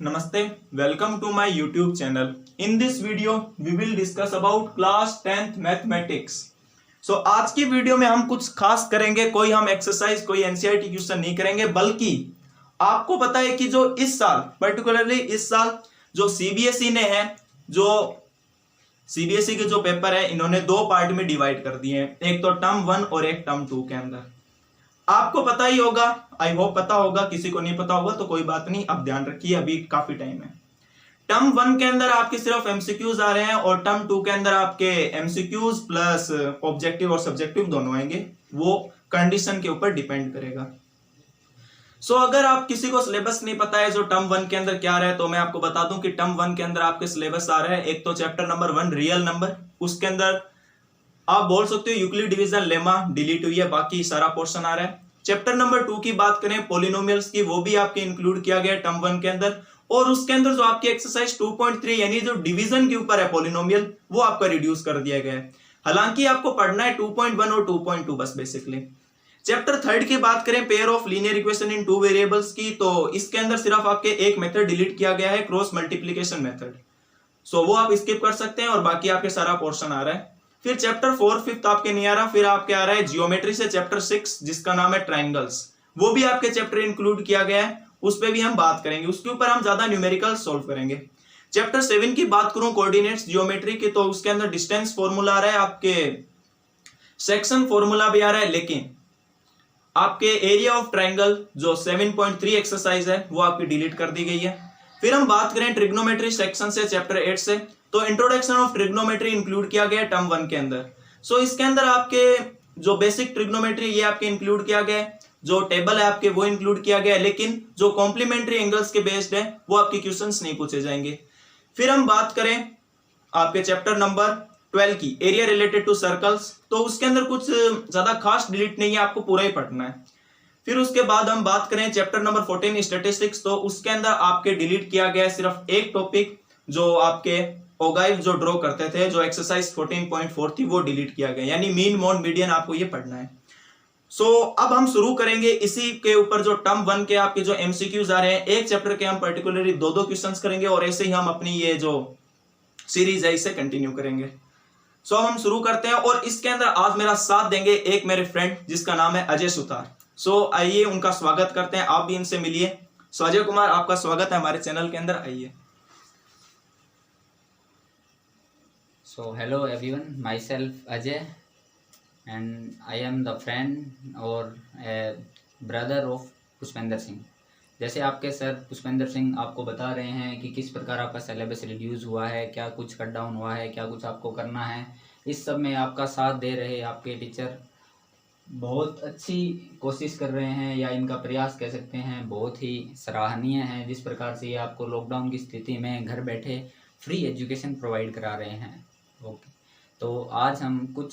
Namaste, welcome to my YouTube channel. In this video, we will discuss about class 10th mathematics. So आज की video में हम कुछ खास करेंगे, कोई हम एक्सरसाइज कोई एनसीईआरटी क्वेश्चन नहीं करेंगे, बल्कि आपको पता है कि जो इस साल पर्टिकुलरली इस साल जो सीबीएसई ने है, जो सीबीएसई के जो पेपर है इन्होंने दो पार्ट में डिवाइड कर दिए हैं, एक तो टर्म 1 और एक टर्म 2 के अंदर। आपको पता ही होगा, आई होप पता होगा, किसी को नहीं पता होगा तो कोई बात नहीं, अब ध्यान रखिए, अभी काफी टाइम है। टर्म 1 के अंदर आपके सिर्फ एमसीक्यूज आ रहे हैं और टर्म 2 के अंदर आपके एमसीक्यूज प्लस ऑब्जेक्टिव और सब्जेक्टिव दोनों आएंगे, वो कंडीशन के ऊपर डिपेंड करेगा। सो अगर आप किसी को सिलेबस नहीं पता है जो टर्म 1 के अंदर क्या रहा है, तो मैं आपको बता दूं कि टर्म 1 के अंदर आपके सिलेबस आ रहा है, एक तो चैप्टर नंबर 1 रियल नंबर, उसके अंदर आप बोल सकते हो यूक्लिड डिवीजन लेमा डिलीट हुई है, बाकी सारा पोर्शन आ रहा है। चैप्टर नंबर 2 की बात करें पॉलिनोमियल्स की, वो भी आपके इंक्लूड किया गया है टर्म 1 के अंदर, और उसके अंदर जो आपकी एक्सरसाइज 2.3 यानी जो डिवीजन के ऊपर है पॉलिनोमियल, वो आपका रिड्यूस कर दिया गया है। हालांकि आपको पढ़ना है 2.1 और 2.2 बस बेसिकली। चैप्टर 3 की बात करें pair of linear equation in two variables की, तो इसके अंदर सिर्फ आपके एक मेथड डिलीट किया गया है, क्रॉस मल्टीप्लीकेशन मेथड, सो वो आप स्किप कर सकते हैं और बाकी आपके सारा पोर्शन आ रहा है। फिर चैप्टर 4 5 आपके नहीं आ रहा, फिर आपके आ रहा है जियोमेट्री से चैप्टर 6 जिसका नाम है ट्राइंगल्स, वो भी आपके चैप्टर इंक्लूड किया गया है, उस पर भी हम बात करेंगे, उसके ऊपर हम ज्यादा न्यूमेरिकल सॉल्व करेंगे। चैप्टर 7 की बात करूं कोऑर्डिनेट्स जियोमेट्री की, तो उसके अंदर डिस्टेंस फॉर्मूला आ रहा है, आपके सेक्शन फॉर्मूला भी आ रहा है, लेकिन आपके एरिया ऑफ ट्राइंगल जो 7.3 एक्सरसाइज है वो आपकी डिलीट कर दी गई है। फिर हम बात करें ट्रिग्नोमेट्री सेक्शन से चैप्टर 8 से, तो इंट्रोडक्शन ऑफ ट्रिग्नोमेट्री इंक्लूड किया गया है टर्म 1 के अंदर। सो इसके अंदर आपके जो बेसिक ट्रिग्नोमेट्री ये आपके इंक्लूड किया गया है, जो टेबल है आपके वो इंक्लूड किया गया है, लेकिन जो कॉम्प्लीमेंट्री एंगल्स के बेस्ड है वो आपके क्वेश्चंस नहीं पूछे जाएंगे। फिर हम बात करें आपके चैप्टर नंबर 12 की एरिया रिलेटेड टू सर्कल्स, तो उसके अंदर कुछ ज्यादा खास डिलीट नहीं है, आपको पूरा ही पढ़ना है। फिर उसके बाद हम बात करें चैप्टर नंबर 14 स्टैटिस्टिक्स, तो उसके अंदर आपके डिलीट किया गया है सिर्फ एक टॉपिक, जो आपके ओगाइव जो ड्रॉ करते थे, जो एक्सरसाइज 14.4 थी वो डिलीट किया गया, यानी मीन मोड मीडियन आपको ये पढ़ना है। सो अब हम शुरू करेंगे इसी के ऊपर, जो टर्म 1 के आपके जो एमसीक्यूज आ रहे हैं, एक चैप्टर के हम पर्टिकुलरली दो क्वेश्चंस करेंगे और ऐसे ही हम अपनी ये जो सीरीज है इसे कंटिन्यू करेंगे। सो अब हम शुरू करते हैं, और इसके अंदर आज मेरा साथ देंगे एक मेरे फ्रेंड जिसका नाम है अजय सुतार। सो आइए उनका स्वागत करते हैं, आप भी इनसे मिलिए। सो अजय कुमार, आपका स्वागत है हमारे चैनल के अंदर, आइए। So hello everyone, myself Ajay and I am the friend or a brother of Pushpendra Singh. जैसे आपके सर पुष्पेंद्र सिंह आपको बता रहे हैं कि किस प्रकार आपका सिलेबस रिड्यूस हुआ है, क्या कुछ कट डाउन हुआ है, क्या कुछ आपको करना है, इस सब में आपका साथ दे रहे आपके टीचर बहुत अच्छी कोशिश कर रहे हैं, या इनका प्रयास कह सकते हैं बहुत ही सराहनीय है। जिस प्रकार से ये आपको लॉकडाउन की स्थिति में घर बैठे फ्री एजुकेशन प्रोवाइड करा रहे हैं। ओके, तो आज हम कुछ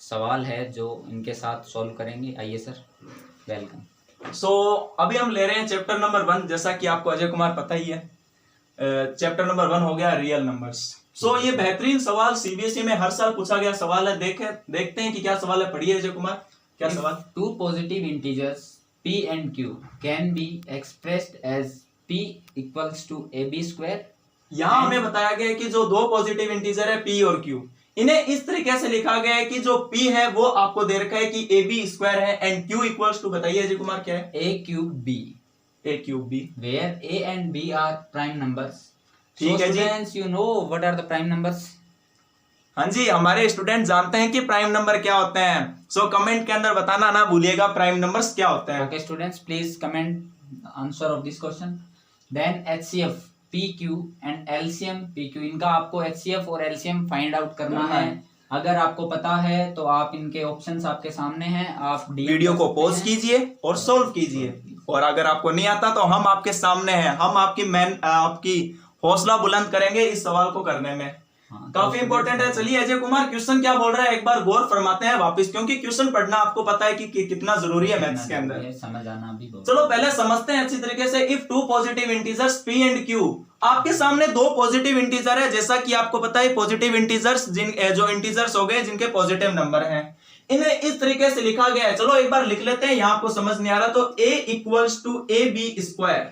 सवाल है जो इनके साथ सॉल्व करेंगे। आइए सर, वेलकम। सो अभी हम ले रहे हैं चैप्टर नंबर 1, जैसा कि आपको अजय कुमार पता ही है, चैप्टर नंबर 1 हो गया रियल नंबर्स। सो ये बेहतरीन सवाल सीबीएसई में हर साल पूछा गया सवाल है, देखते हैं कि क्या सवाल है, पढ़िए अजय कुमार, क्या सवाल। Two positive integers p and q can be expressed as p equals to ab square. यहाँ हमें बताया गया है कि जो दो पॉजिटिव इंटीजर है p और q, इन्हें इस तरीके से लिखा गया है कि जो p है वो आपको दे रखा है कि ab स्क्वायर है एंड q इक्वल्स टू, बताइए अजय कुमार क्या है, a cube b where a and b are prime numbers। ठीक है जी, students you know what are the prime numbers. हाँ जी, हमारे स्टूडेंट जानते हैं कि प्राइम नंबर क्या होते हैं। सो कमेंट के अंदर बताना ना भूलिएगा प्राइम नंबर्स क्या होते हैं। Okay students, please comment answer of this question. Then HCF PQ and LCM PQ, इनका आपको HCF और LCM फाइंड आउट करना है। अगर आपको पता है तो आप इनके ऑप्शंस आपके सामने हैं, आप वीडियो को पॉज कीजिए और सॉल्व कीजिए, और अगर आपको नहीं आता तो हम आपके सामने हैं, हम आपकी हौसला बुलंद करेंगे इस सवाल को करने में। हाँ, काफी इंपॉर्टेंट है। चलिए अजय कुमार, क्वेश्चन क्या बोल रहा है एक बार गौर फरमाते हैं वापस, क्योंकि क्वेश्चन पढ़ना आपको पता है कि कितना जरूरी है मैथ्स के अंदर, समझ आना भी बहुत। चलो पहले समझते हैं अच्छी तरीके से। If two positive integers p and q, आपके सामने दो पॉजिटिव इंटीजर है, जैसा कि आपको पता है पॉजिटिव इंटीजर्स जो इंटीजर्स हो गए जिनके पॉजिटिव नंबर हैं, इन्हें इस तरीके से लिखा गया है। चलो एक बार लिख लेते हैं, यहां आपको समझ नहीं आ रहा तो a equals to ab square,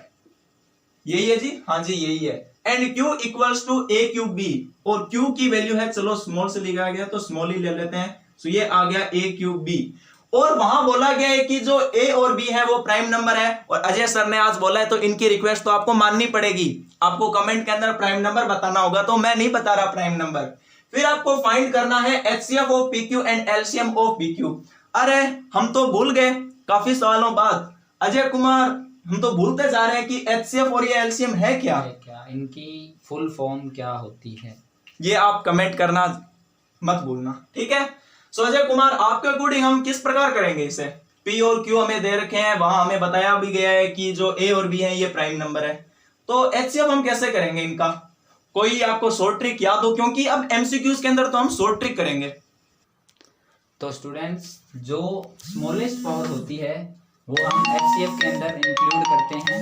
यही है जी, हाँ जी यही है। And q equals to a cube b, और q की वैल्यू है, चलो स्मॉल से लिखा गया तो स्मॉल ही ले लेते हैं, तो ये आ गया a क्यूब b। और वहां बोला गया है कि जो a और b है वो प्राइम नंबर है, और अजय सर ने आज बोला है तो इनकी रिक्वेस्ट तो आपको माननी पड़ेगी। आपको कमेंट के अंदर प्राइम नंबर बताना होगा, तो मैं नहीं बता रहा प्राइम नंबर। फिर आपको फाइंड करना है HCF of PQ and LCM of PQ। अरे हम तो भूल गए काफी सालों बाद, अजय कुमार हम तो भूलते जा रहे हैं कि HCF और ये LCM है क्या, इनकी फुल फॉर्म क्या होती है, ये आप कमेंट करना मत भूलना, ठीक है। सो अजय कुमार आपके अकॉर्डिंग हम किस प्रकार करेंगे इसे, P और Q हमें दे रखे हैं, वहां हमें बताया भी गया है कि जो A और B है ये प्राइम नंबर है, तो HCF हम कैसे करेंगे इनका, कोई आपको शॉर्ट ट्रिक याद हो, क्योंकि अब MCQs के अंदर तो हम शॉर्ट ट्रिक करेंगे। तो स्टूडेंट्स जो स्मॉलेस्ट पावर होती है वो हम HCF के अंदर इंक्लूड करते हैं,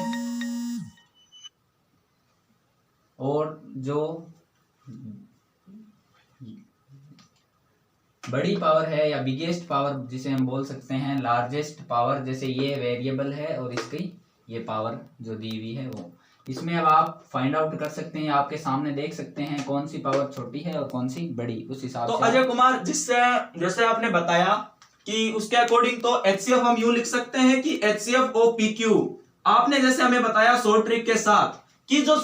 और जो बड़ी पावर है या बिगेस्ट पावर जिसे हम बोल सकते हैं लार्जेस्ट पावर, जैसे ये वेरिएबल है और इसकी ये पावर जो दी हुई है वो, इसमें अब आप फाइंड आउट कर सकते हैं, आपके सामने देख सकते हैं कौन सी पावर छोटी है और कौन सी बड़ी, उस हिसाब तो से। अजय कुमार जिससे जैसे आपने बताया कि उसके अकॉर्डिंग तो HCF हम यूं लिख सकते हैं कि HCF ओ PQ, आपने जैसे हमें बताया शॉर्ट ट्रिक के साथ कि जो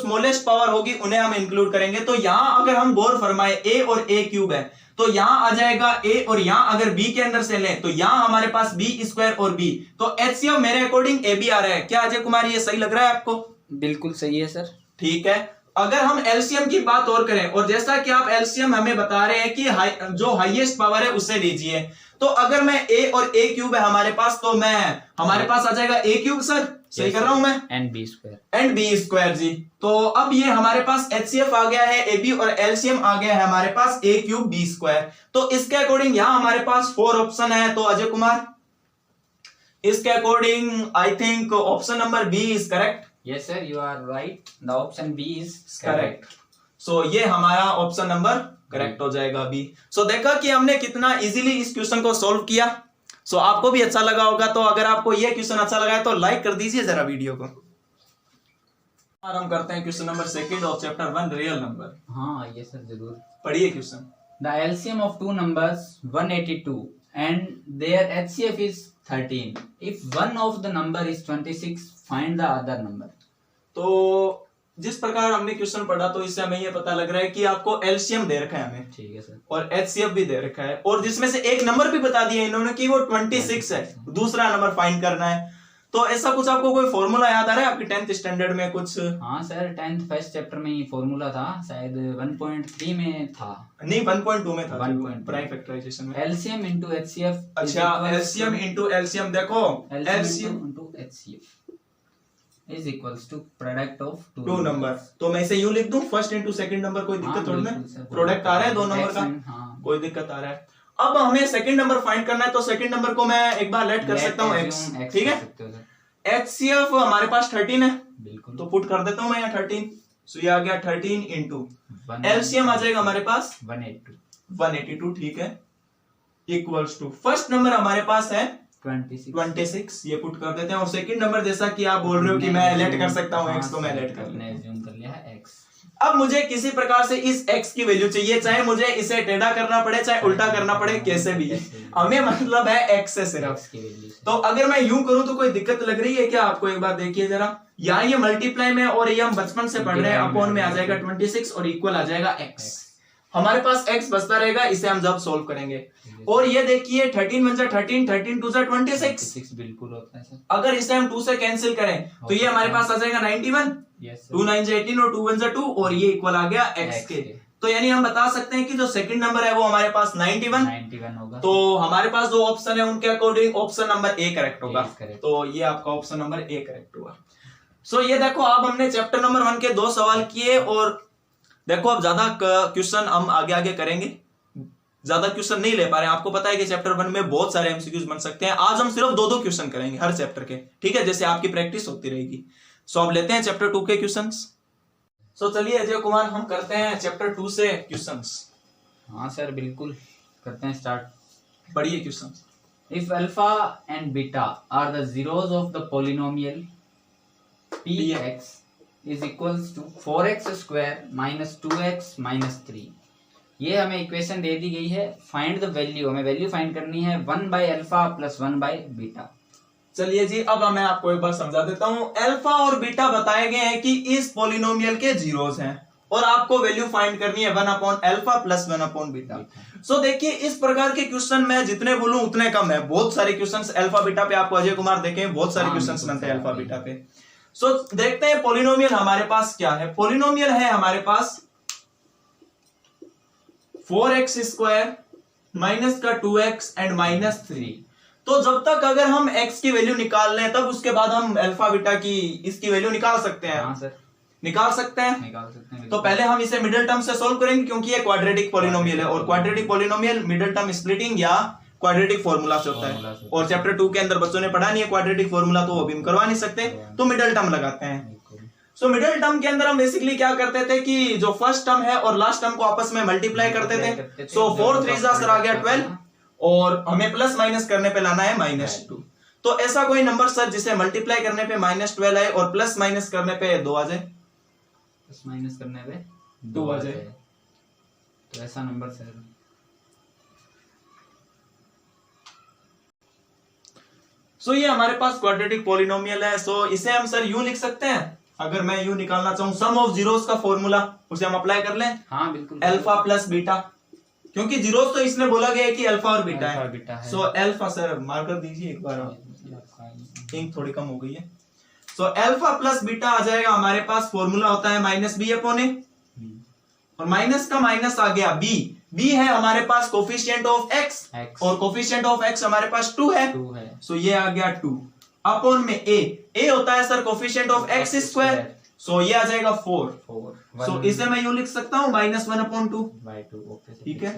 स्मॉलेस्ट पावर होगी उन्हें हम इंक्लूड करेंगे। तो यहां अगर हम गौर फरमाए A और A क्यूब है, तो यहां आ जाएगा A, और यहां अगर B के अंदर से लें तो यहां हमारे पास B स्क्वायर और B, तो HCF मेरे अकॉर्डिंग AB आ रहा है। क्या अजय कुमार ये सही लग रहा है आपको? बिल्कुल सही है सर। ठीक है। अगर हम LCM की बात और करें, और जैसा कि आप LCM हमें बता रहे हैं कि जो हाईएस्ट पावर है उससे लीजिए, तो अगर मैं A और A क्यूब है हमारे पास, तो मैं हमारे पास आ जाएगा A क्यूब, सर सही कर रहा हूं मैं, एंड B स्क्वायर जी। तो अब ये हमारे पास HCF आ गया है AB, और LCM आ गया है हमारे पास A क्यूब B स्क्वायर। तो इसके अकॉर्डिंग यहां हमारे पास 4 ऑप्शन है, तो अजय कुमार इसके according I think option number B is correct. Yes sir, you are right. The option B is correct. So ये हमारा ऑप्शन नंबर करेक्ट हो जाएगा बी। सो देखा कि हमने कितना इजीली इस क्वेश्चन को सॉल्व किया। सो आपको भी अच्छा लगा होगा, तो अगर आपको ये क्वेश्चन अच्छा लगा है तो लाइक कर दीजिए जरा वीडियो को। और हम करते हैं question number 2 of chapter 1 real number. हाँ ये सर जरूर। पढ़िए question. The LCM of two numbers 182 and their HCF is 13. If one of the number is 26, find the other number. तो जिस प्रकार हमने क्वेश्चन पढ़ा, तो इससे हमें ये पता लग रहा है कि आपको LCM दे रखा है हमें, ठीक है सर, और HCF भी दे रखा है, और जिसमें से एक नंबर भी बता दिया इन्होंने कि वो 26 है, दूसरा नंबर फाइंड करना है। तो ऐसा कुछ आपको कोई फॉर्मूला याद आ रहा है आपकी 10th स्टैंडर्ड में कुछ? हाँ सर 10th फर्स्ट चैप्टर में ये फॉर्मूला था, शायद 1.3 में था, नहीं 1.2 में था, 1.2 प्राइम फैक्टराइजेशन में। LCM into HCF। अच्छा LCM into LCM, देखो LCM into HCF is equals to product of two number. तो मैं इसे यूं लिख दूं, फर्स्ट इंटू सेकंड नंबर, कोई दिक्कत थोड़ी ना, प्रोडक्ट आ रहा है दो नंबर का, हाँ। कोई दिक्कत आ रहा है। अब हमें सेकंड नंबर फाइंड करना है, तो सेकंड नंबर को मैं एक बार लेट कर सकता हूँ x, ठीक है। HCF हमारे पास 13 है, बिल्कुल, तो पुट कर देता हूँ मैं यहाँ 13। सो ये आ गया 13 इंटू LCM आ जाएगा हमारे पास 182, ठीक है, इक्वल्स टू फर्स्ट नंबर हमारे पास है 26, ये पुट कर देते हैं। और सेकंड नंबर जैसा कि आप बोल रहे हो कि मैं लेट कर सकता हूँ x, तो मैं लेट कर लिया है x। अब मुझे किसी प्रकार से इस x की वैल्यू चाहिए, चाहे मुझे इसे टेढ़ा करना पड़े चाहे उल्टा करना पड़े, कैसे भी हमें मतलब है x से सिर्फ। तो अगर मैं यूं करूं तो कोई दिक्कत लग रही है क्या आपको? एक बार देखिए जरा, यहाँ ये मल्टीप्लाई में और ये हम बचपन से पढ़ रहे हैं, अपॉन में आ जाएगा 26 और इक्वल आ जाएगा x। हमारे पास x बचता रहेगा, इसे हम जब सोल्व करेंगे। और ये देखिए 13 1 13, 13 2 26 बिल्कुल होता है सर। अगर इसे हम 2 से कैंसिल करें तो ये हमारे पास आ जाएगा 91, 2 9 18 और 2 1 2, और ये इक्वल आ गया x के। तो यानी हम बता सकते हैं कि जो सेकंड नंबर है वो हमारे पास 91 होगा। तो हमारे पास जो ऑप्शन है उनके according option number A correct होगा। तो ये आपका ऑप्शन नंबर ए करेक्ट होगा। सो ये देखो, अब हमने चैप्टर नंबर 1 के 2 सवाल किए, और देखो अब ज्यादा क्वेश्चन हम आगे आगे करेंगे, ज्यादा क्वेश्चन नहीं ले पा रहे हैं। आपको पता है कि चैप्टर 1 में बहुत सारे एमसीक्यूज बन सकते हैं, आज हम सिर्फ 2-2 क्वेश्चन करेंगे हर चैप्टर के, ठीक है, जैसे आपकी प्रैक्टिस होती रहेगी। सो अब लेते हैं चैप्टर 2 के क्वेश्चंस। सो चलिए अजय कुमार, हम करते हैं चैप्टर 2 से क्वेश्चंस। हाँ सर बिल्कुल, करते हैं स्टार्ट। पढ़िए question. If alpha and beta are the zeros of the polynomial px is equals to 4x square minus 2x minus 3। ये हमें इक्वेशन दे दी गई है। फाइंड द वैल्यू, हमें वैल्यू फाइंड करनी है 1/अल्फा प्लस 1/बीटा। चलिए जी, अब मैं आपको एक बार समझा देता हूं। अल्फा और बीटा बताए गए हैं कि इस पॉलिनोमियल के जीरोस हैं और आपको वैल्यू फाइंड करनी है 1/अल्फा प्लस 1/बीटा। सो देखिए, इस प्रकार के क्वेश्चन मैं जितने बोलूं उतने कम है। बहुत सारे क्वेश्चंस अल्फा बीटा पे आपको अजय कुमार देखें, बहुत सारे क्वेश्चंस बनते हैं अल्फा बीटा पे। सो देखते हैं पॉलिनोमियल हमारे पास क्या है। पॉलिनोमियल है हमारे पास 4x स्क्वायर माइनस का 2x एंड माइनस 3। तो जब तक अगर हम x की वैल्यू निकाल लें तब उसके बाद हम अल्फा बीटा की इसकी वैल्यू निकाल सकते हैं। हाँ सर, निकाल सकते हैं। तो पहले हम इसे मिडिल टर्म से सॉल्व करेंगे क्योंकि ये क्वाड्रेटिक पॉलिनोमियल है और quadratic polynomial middle term splitting या क्वाड्रेटिक फॉर्मूला से होता है। और चैप्टर 2 के अंदर बच्चों ने पढ़ा नहीं है क्वाड्रेटिक फॉर्मूला, तो वो भी हम करवा नहीं सकते, तो मिडिल टर्म लगाते हैं। सो मिडिल टर्म के अंदर हम बेसिकली क्या करते थे कि जो फर्स्ट टर्म है और लास्ट टर्म को आपस में मल्टीप्लाई करते थे। सो 4 3 सर आ गया 12 और हमें प्लस माइनस करने पे लाना है -2। तो ऐसा कोई नंबर सर जिसे मल्टीप्लाई करने पे -12 आए और प्लस माइनस करने पे 2 आ जाए। प्लस माइनस करने पे 2 आ जाए, तो ऐसा नंबर सर। सो ये हमारे पास क्वाड्रेटिक पॉलिनोमियल है। सो इसे हम सर यूं लिख सकते हैं। अगर मैं यूं निकालना चाहूं सम ऑफ जीरोस का फॉर्मूला, उसे हम अप्लाई कर लें। हाँ बिल्कुल, अल्फा प्लस बीटा, क्योंकि जीरोस तो इसमें बोला गया है कि अल्फा और बीटा है। सो अल्फा सर मार्कर दीजिए एक बार, इंक थोड़ी कम हो गई है। सो अल्फा प्लस बीटा आ जाएगा हमारे पास, फॉर्मूला होता है -b/a और माइनस का माइनस आ गया b है हमारे पास कोफिशिएंट ऑफ x और कोफिशिएंट ऑफ x हमारे पास 2 है। सो ये आ गया 2 अपॉन में a होता है sir coefficient of x square. So ये आ जाएगा 4। सो इसे मैं यूं लिख सकता हूं -1/2। ठीक है।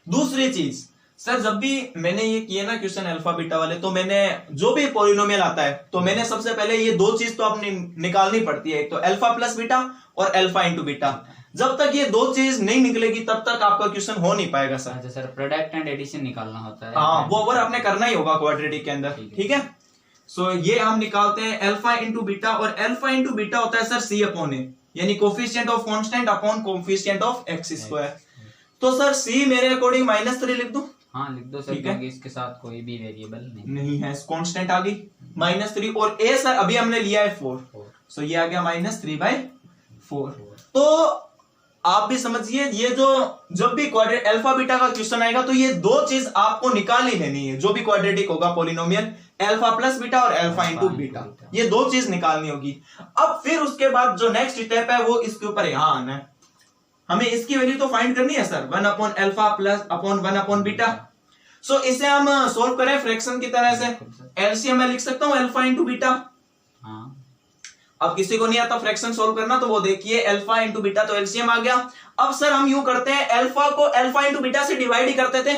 दूसरी चीज सर, जब भी मैंने ये किए ना क्वेश्चन अल्फा बीटा वाले, तो मैंने जो भी पॉलिनोमियल आता है तो मैंने सबसे पहले ये दो चीज तो आपने निकालनी पड़ती है, एक तो अल्फा प्लस बीटा और अल्फा इंटू बीटा। जब तक ये दो चीज नहीं निकलेगी तब तक आपका क्वेश्चन हो नहीं पाएगा सर। अच्छा सर, प्रोडक्ट एंड एडिशन निकालना होता है। हाँ, वो ओवर आपने करना ही होगा क्वाड्रेटिक के अंदर। ठीक है। सो ये हम निकालते हैं अल्फा इंटू बीटा और अल्फा इंटू बीटा होता है सर c/a, यानी coefficient of constant upon coefficient of x square. तो सर c मेरे अकॉर्डिंग -3 लिख दूं। हाँ लिख दो सर, क्योंकि इसके साथ कोई भी वेरिएबल नहीं है, कांस्टेंट आ गई -3 और a सर अभी हमने लिया है 4। सो ये आ गया -3/4। तो आप भी समझिए, ये जो जब भी क्वाड्रेटिक अल्फा बीटा का क्वेश्चन आएगा तो ये दो चीज आपको निकाल ही लेनी है। जो भी क्वाड्रेटिक होगा पॉलिनोमियल, अल्फा प्लस बीटा और अल्फा इंटू बीटा, ये दो चीज निकालनी होगी। अब फिर उसके बाद जो नेक्स्ट स्टेप है वो इसके ऊपर यहां आना है। हमें इसकी वैल्यू तो फाइंड करनी है सर, 1/अल्फा प्लस अपॉन 1/बीटा। सो इसे हम सोल्व करें फ्रैक्शन की तरह से। एलसीएम में लिख सकता हूं अल्फा इंटू बीटा। अब किसी को नहीं आता फ्रैक्शन सोल्व करना तो वो देखिए अल्फा इंटू बीटा, तो एलसीएम आ गया। अब सर हम यूं करते हैं, अल्फा को अल्फा इंटू बीटा से डिवाइड ही करते थे।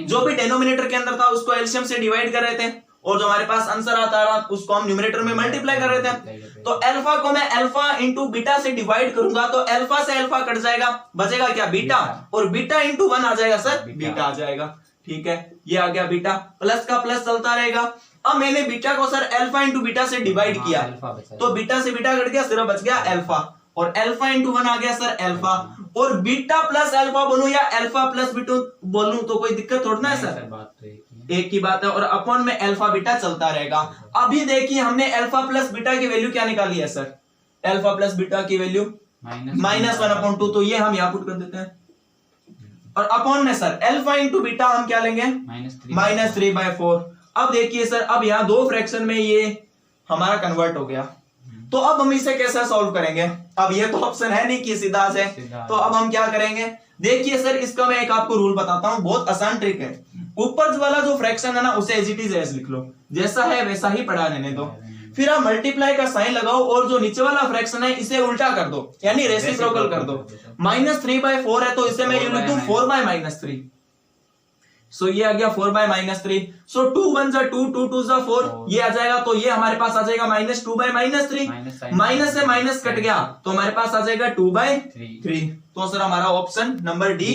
जो भी डिनोमिनेटर के अंदर था उसको एलसीएम से डिवाइड कर रहे थे और जो हमारे पास आंसर आता रहा उसको हम न्यूमरेटर में मल्टीप्लाई कर रहे थे। तो अल्फा को मैं अल्फा इंटू बीटा से डिवाइड करूंगा तो अल्फा से अल्फा कट जाएगा, बचेगा क्या बीटा, और बीटा इंटू 1 आ जाएगा सर, बीटा आ जाएगा। ठीक है, ये आ गया बीटा, प्लस का प्लस चलता रहेगा। अब मैंने बीटा को सर अल्फा इंटू बीटा से डिवाइड किया तो बीटा से बीटा कट गया, सिर्फ बच गया अल्फा, और अल्फा इंटू 1 आ गया सर अल्फा। और बीटा प्लस अल्फा बोलूं या अल्फा प्लस बीटा बोलूं तो कोई दिक्कत थोड़ा ना है सर, बात तो एक ही बात है। और अपॉन में अल्फा बीटा चलता रहेगा। अभी देखिए हमने अल्फा प्लस बीटा की वैल्यू क्या निकाली है सर, अल्फा प्लस बीटा की वैल्यू -1/2, तो ये हम यहां पुट कर देते हैं। और अपॉन में सर अल्फा इंटू बीटा हम क्या लेंगे, -3/4। अब देखिए सर, अब यहाँ दो फ्रैक्शन में ये हमारा कन्वर्ट हो गया। तो अब हम इसे कैसे सॉल्व करेंगे, अब ये तो ऑप्शन है नहीं कि सीधा से, तो अब हम क्या करेंगे, देखिए सर इसका मैं एक आपको रूल बताता हूं, बहुत आसान ट्रिक है। ऊपर वाला जो फ्रैक्शन है ना उसे एज इट इज एज लिख लो, जैसा है वैसा ही पढ़ा रहने दो। फिर आप मल्टीप्लाई का साइन लगाओ और जो नीचे वाला फ्रैक्शन है इसे उल्टा कर दो, यानी रेसिप्रोकल कर दो। -3/4 है तो इसे मैं ये लिख दूं 4/-3। सो ये आ गया 4/-3। सो 2 1 जा 2, 2 2 जा 4, ये आ जाएगा। तो ये हमारे पास आ जाएगा -2/-3, माइनस से माइनस कट गया तो हमारे पास आ जाएगा 2/3। तो सर हमारा ऑप्शन नंबर डी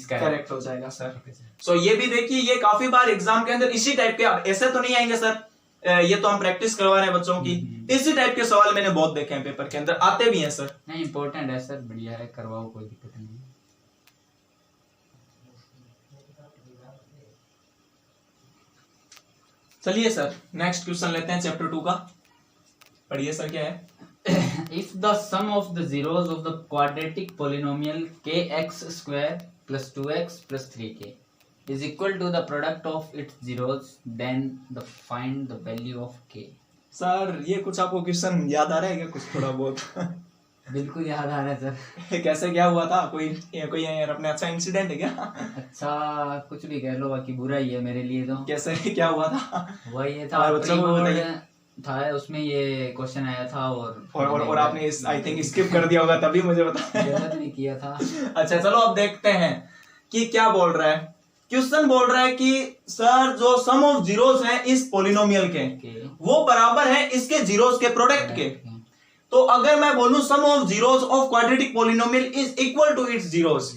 करेक्ट हो जाएगा सर। सो ये भी देखिए, ये काफी बार एग्जाम के अंदर इसी टाइप के, अब ऐसे तो नहीं आएंगे सर, ये तो हम प्रैक्टिस करवा रहे हैं बच्चों की। इसी टाइप के सवाल मैंने बहुत देखे हैं पेपर के अंदर, आते भी हैं सर। नहीं, इम्पोर्टेंट है सर, बढ़िया है, करवाओ, कोई दिक्कत नहीं। चलिए सर नेक्स्ट क्वेश्चन लेते हैं चैप्टर 2 का। पढ़िए सर, क्या है? If the sum of the zeros of the quadratic polynomial kx square plus 2x plus 3k is equal to the product of its zeros, then find the value of k. Sir ये कुछ आपको question याद आ रहा है क्या, कुछ थोड़ा बहुत? बिल्कुल याद आ रहा है सर। कैसे क्या हुआ था? कोई अपने अच्छा इंसिडेंट है क्या? अच्छा, कुछ भी कह लो, बाकी बुरा ही है मेरे लिए तो। कैसे क्या हुआ था? वह ये था, बच्चों को बताइए। था उसमें ये क्वेश्चन आया था और आपने आई थिंक स्किप कर दिया होगा, तभी मुझे बताया। गलत नहीं किया था। अच्छा चलो अब देखते हैं कि क्या बोल रहा है। क्वेश्चन बोल रहा है कि सर जो सम ऑफ जीरोस हैं इस पोलिनोमियल के वो बराबर है इसके जीरोस के प्रोडक्ट के। तो अगर मैं बोलूं sum of zeros of quadratic polynomial is equal to its zeros,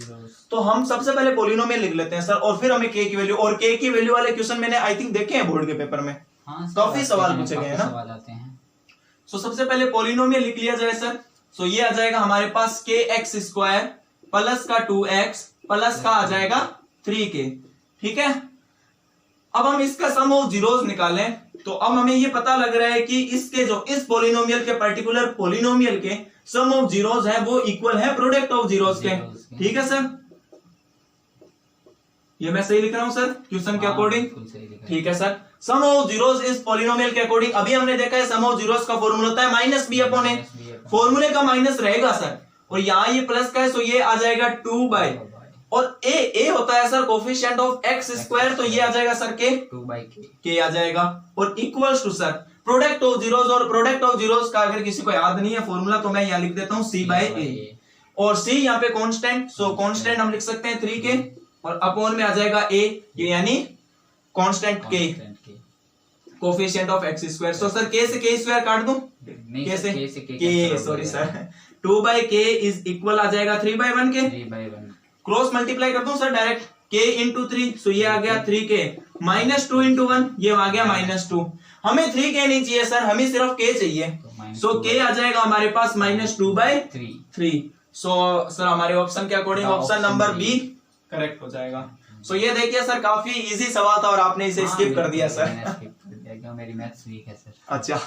तो हम सबसे पहले पोलिनोमियल लिख लेते हैं सर, और फिर हमें के की वैल्यू, और के की वैल्यू वाले क्वेश्चन मैंने आई थिंक देखे हैं बोर्ड के पेपर में। हाँ, काफी सवाल पूछे गए हैं ना। सवाल आते हैं। सो सबसे पहले पोलिनोमियल लिख लिया जाए सर। सो ये आ जाएगा हमारे पास के एक्स स्क्वायर प्लस का 2x प्लस का आ जाएगा 3k। ठीक है, अब हम इसका सम ऑफ जीरोस निकालें तो अब हमें ये पता लग रहा है कि इसके जो इस पोलिनोमियल के पर्टिकुलर पोलिनोमियल के सम ऑफ जीरोस है वो इक्वल है प्रोडक्ट ऑफ जीरोस के। ठीक है सर, ये मैं सही लिख रहा हूं सर क्वेश्चन के अकॉर्डिंग? ठीक है सर, सम ऑफ जीरोस इस पोलिनोमियल के अकॉर्डिंग। अभी हमने देखा है सम ऑफ जीरोस का फॉर्मूला होता है माइनस बी अपॉन ए, फॉर्मूले का माइनस रहेगा सर, और यहाँ ये प्लस का है, सो ये आ जाएगा 2 बाय, और ए होता है sir coefficient of x square, तो ये आ जाएगा सर के 2 बाय के आ जाएगा, और equals to sir product of zeros, और प्रोडक्ट ऑफ जीरोस का अगर किसी को याद नहीं है फॉर्मूला तो मैं यहाँ लिख देता हूँ सी बाय ए, और सी यहाँ पे कांस्टेंट, सो कांस्टेंट हम लिख सकते हैं 3k, और अपॉन में आ जाएगा ए, ये यानी कांस्टेंट के coefficient of x square. So sir के से के स्क्वायर काट दूं? कैसे? के सॉरी सर, 2 बाय के इज इक्वल आ जाएगा 3 बाय 1 के, 3 बाय 1 क्रॉस मल्टीप्लाई कर दूं सर डायरेक्ट, k इंटू 3, सो ये आ गया 3k, माइनस 2 इंटू 1, ये आ गया माइनस 2। हमें 3k नहीं चाहिए सर, हमें सिर्फ k चाहिए, सो k आ जाएगा हमारे पास माइनस 2 बाय 3। सो सर हमारे ऑप्शन के according option number B correct हो जाएगा। सो ये देखिए सर काफी इजी सवाल था और आपने इसे स्किप कर दिया सर। मेरी मैथ्स वीक है सर। अच्छा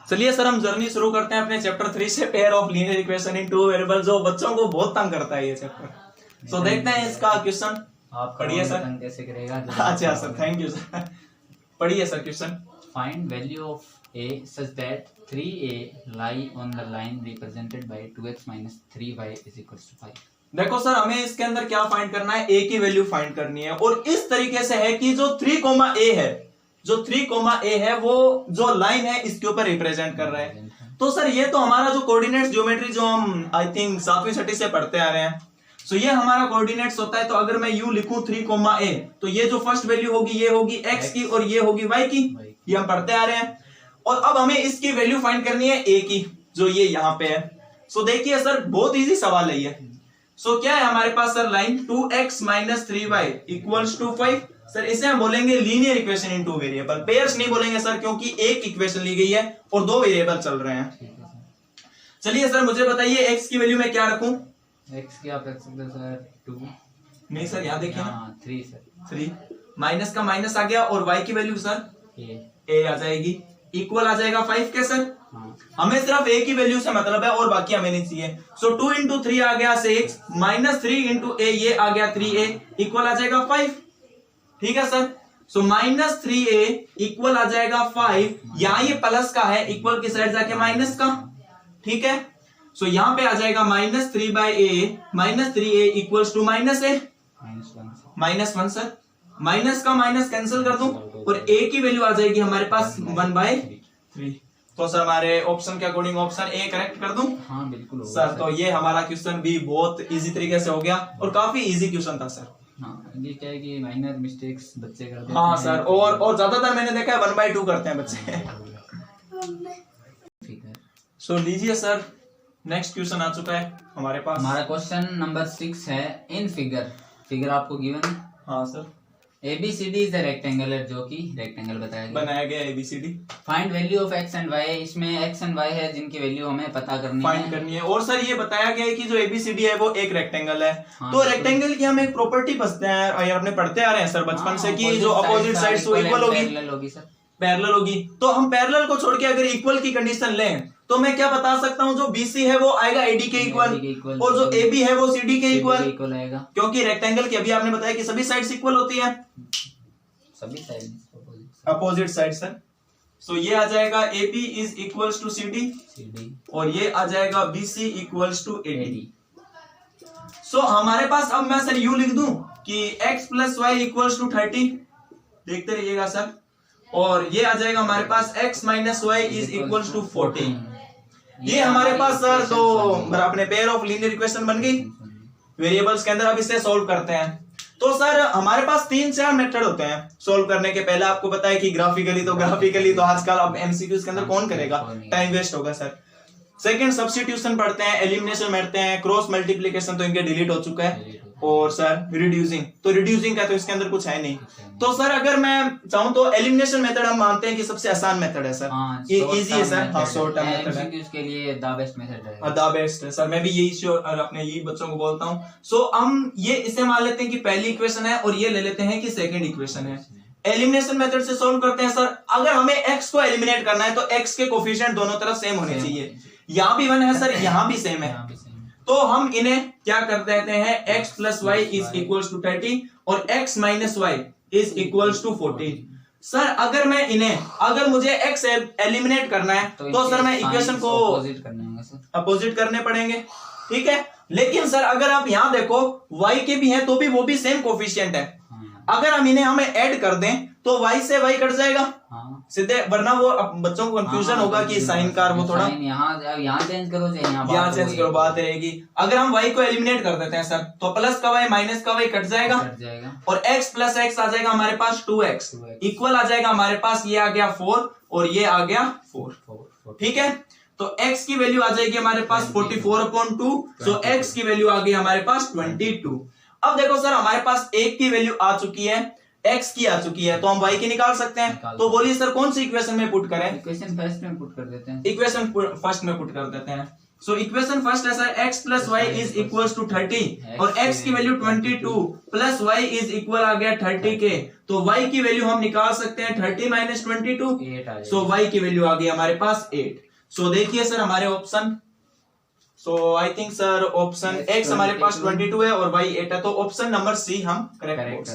चलिए सर हम जर्नी शुरू करते हैं अपने चैप्टर 3 से, pair of linear equation in two variable, जो बच्चों को बहुत तंग करता है ये चैप्टर। सो देखते हैं इसका क्वेश्चन। आप पढ़िए सर। कैसे करेगा? अच्छा सर, थैंक यू सर। पढ़िए sir question. Find value of a such that 3a lie on the line represented by 2x minus 3y is equals to 5। देखो सर हमें इसके अंदर क्या फाइंड करना है, a की वैल्यू फाइंड करनी है, और इस तरीके से है कि जो 3, a है, जो 3, a है वो जो लाइन है इसके ऊपर रिप्रेजेंट कर रहा है। तो सर ये तो हमारा जो कोऑर्डिनेट्स ज्योमेट्री जो हम आई थिंक 7वीं छठी से पढ़ते आ रहे हैं, सो ये हमारा कोऑर्डिनेट्स होता है। तो अगर मैं यूं लिखूं 3, a, तो ये जो फर्स्ट वैल्यू होगी ये होगी x की और ये होगी y की, ये हम पढ़ते आ रहे हैं। और अब हमें इसकी वैल्यू फाइंड करनी है a की, जो ये यहाँ पे है। सो देखिए सर बहुत इजी सवाल है ये। सो क्या है हमारे पास sir line 2x minus 3y equals to 5। Sir इसे हम बोलेंगे linear equation in two variable, pairs नहीं बोलेंगे सर क्योंकि एक इक्वेशन ली गई है और 2 वेरिएबल चल रहे हैं। चलिए सर मुझे बताइए x की वैल्यू मैं क्या रखूं? x की आप रख सकते हो सर 2। नहीं सर यहाँ देखिए, 3 सर, 3, माइनस का माइनस आ गया, और y की वैल्यू सर a आ जाएगी, इक्वल आ जाएगा 5 के सर। हाँ। हमें सिर्फ a की वैल्यू से मतलब है और बाकी हमें नहीं चाहिए। सो 2 इंटू 3 आ गया 6, माइनस 3 इंटू a ये आ गया 3a, इक्वल आ जाएगा 5। ठीक है sir, so minus 3a equal आ जाएगा 5, यहाँ ये प्लस का है, इक्वल की साइड जाके माइनस का। ठीक है, सो यहाँ पे आ जाएगा minus 3 by a, minus 3a equals to minus a, minus 1 sir, minus का माइनस कैंसिल कर दूं और a की वैल्यू आ जाएगी हमारे पास 1/3। तो सर हमारे ऑप्शन के अकॉर्डिंग ऑप्शन ए करेक्ट कर दूं? हाँ बिल्कुल सर। तो ये हमारा क्वेश्चन भी बहुत इजी तरीके से हो गया और काफी इजी क्वेश्चन था सर। हाँ, ये क्या है कि माइनर मिस्टेक्स बच्चे करते हैं। हाँ सर, और ज्यादातर मैंने देखा है 1/2 करते हैं बच्चे। सो लीजिए सर नेक्स्ट क्वेश्चन आ चुका है हमारे पास। हमारा क्वेश्चन नंबर 6 है। इन फिगर आपको गिवन। हाँ sir. ABCD is a rectangular, जो कि रेक्टेंगल बनाया गया ABCD। Find value of x and y, इसमें x एंड y है जिनकी वैल्यू हमें पता फाइंड करनी है। और सर ये बताया गया है कि जो ABCD है वो एक रेक्टेंगल है। हाँ, तो रेक्टेंगल की हम एक प्रॉपर्टी पढ़ते हैं और अपने पढ़ते आ रहे हैं सर बचपन से कि जो अपोजिट साइड्स वो इक्वल होगी, सर पैरेलल होगी। तो हम पैरेलल को छोड़ के अगर इक्वल की कंडीशन लें तो मैं क्या बता सकता हूँ, जो BC है वो आएगा AD के इक्वल, और जो AB है वो CD के इक्वल आएगा, क्योंकि रेक्टेंगल की अभी आपने बताया कि सभी साइड्स इक्वल होती है, सभी side opposite side sir. So ये आ जाएगा AB is equals to CD और ये आ जाएगा BC equals to AD। So हमारे पास अब मैं सर यू लिख दूं कि x plus Y equals to 30, देखते रहिएगा सर, और ये आ जाएगा हमारे पास x minus Y is equals to 40। ये हमारे पास सर दो अपने पेयर ऑफ लीनियर इक्वेशन बन गई वेरिएबल्स के अंदर। अब इसे सॉल्व करते हैं। तो सर हमारे पास 3-4 मेथड होते हैं सॉल्व करने के। पहले आपको पता है कि ग्राफिकली तो आजकल अब MCQs के अंदर कौन करेगा, टाइम वेस्ट होगा सर। सेकंड सब्स्टिट्यूशन पढ़ते हैं, एलिमिनेशन पढ़ते हैं, क्रॉस मल्टीप्लिकेशन तो इनके डिलीट हो चुका है, और सर रिड्यूसिंग, तो रिड्यूसिंग का तो इसके अंदर कुछ है नहीं। तो सर अगर मैं चाहूं तो एलिमिनेशन मेथड हम मानते हैं कि सबसे आसान मेथड है सर, ये इजी है सर, हाँ शॉर्ट टर्म मेथड है, इसके लिए द बेस्ट मेथड है, द बेस्ट है सर। मैं भी यही अपने यही बच्चों को बोलता हूं। सो हम ये इसे मान लेते हैं कि पहली इक्वेशन है और ये ले लेते हैं कि सेकंड इक्वेशन है। एलिमिनेशन मेथड से सॉल्व करते हैं सर। अगर हमें x को एलिमिनेट करना है तो x के कोफिशिएंट दोनों तरफ सेम होने चाहिए, यहाँ भी 1 है सर, यहाँ भी सेम है, तो हम इन्हें क्या कर देते हैं, x plus Y is equals to 30 और x minus Y is equals to 40। Sir अगर मैं इन्हें, अगर मुझे x एलिमिनेट करना है तो सर मैं इक्वेशन को अपोजिट करने पड़ेंगे, ठीक है। लेकिन सर अगर आप यहाँ देखो y के भी हैं तो भी वो भी सेम कोफिशिएंट है। अगर हम इन्हें हमें ऐड कर दें तो y से y कट जाएगा सीधे, वरना वो बच्चों को कंफ्यूजन होगा कि साइन कार वो थोड़ा यहाँ चेंज करो, यहाँ चेंज करो, बात रहेगी। अगर हम y को एलिमिनेट कर देते हैं सर तो प्लस का y माइनस का y कट जाएगा और x प्लस x आ जाएगा हमारे पास 2x इक्वल आ जाएगा हमारे पास, ये आ गया 4 और ये आ गया 4, ठीक है। तो x की वैल्यू आ जाएगी हमारे पास 44/2, सो x की वैल्यू आ गई हमारे पास 22। अब देखो सर हमारे पास एक की वैल्यू आ चुकी है, x की आ चुकी है, तो हम y की निकाल सकते हैं। तो बोलिए सर कौन सी इक्वेशन में पुट करें, इक्वेशन फर्स्ट में पुट कर देते हैं, इक्वेशन फर्स्ट में पुट कर देते हैं। सो इक्वेशन फर्स्ट है sir x plus Y is equal to 30 और x की value 22 plus y is equal आ गया 30 के, तो y की वैल्यू हम निकाल सकते हैं 30 माइनस 22, सो y की वैल्यू आ गई हमारे पास 8। सो देखिए सर हमारे option, so I think sir option x हमारे पास 22 है और y 8 है, तो ऑप्शन नंबर C हम करेक्ट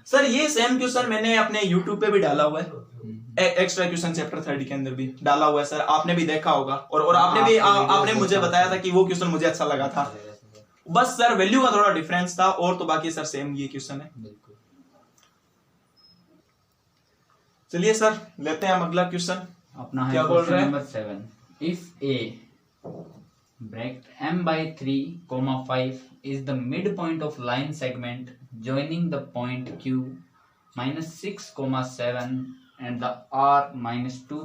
सर। ये सेम क्वेश्चन मैंने अपने YouTube पे भी डाला हुआ है, एक्स्ट्रा क्वेश्चन चैप्टर 30 के अंदर भी डाला हुआ है सर, आपने भी देखा होगा और आपने भी आपने मुझे बताया था कि वो क्वेश्चन मुझे अच्छा लगा था। बस सर वैल्यू का थोड़ा डिफरेंस था और तो बाकी सर सेम ये क्वेश्चन है। चलिए सर लेते हैं हम अगला क्वेश्चन, अपना क्या बोल रहे हैं, number 7। If a bracket m/3, 5 is the midpoint of line segment joining the point q -6, 7 and the r -2,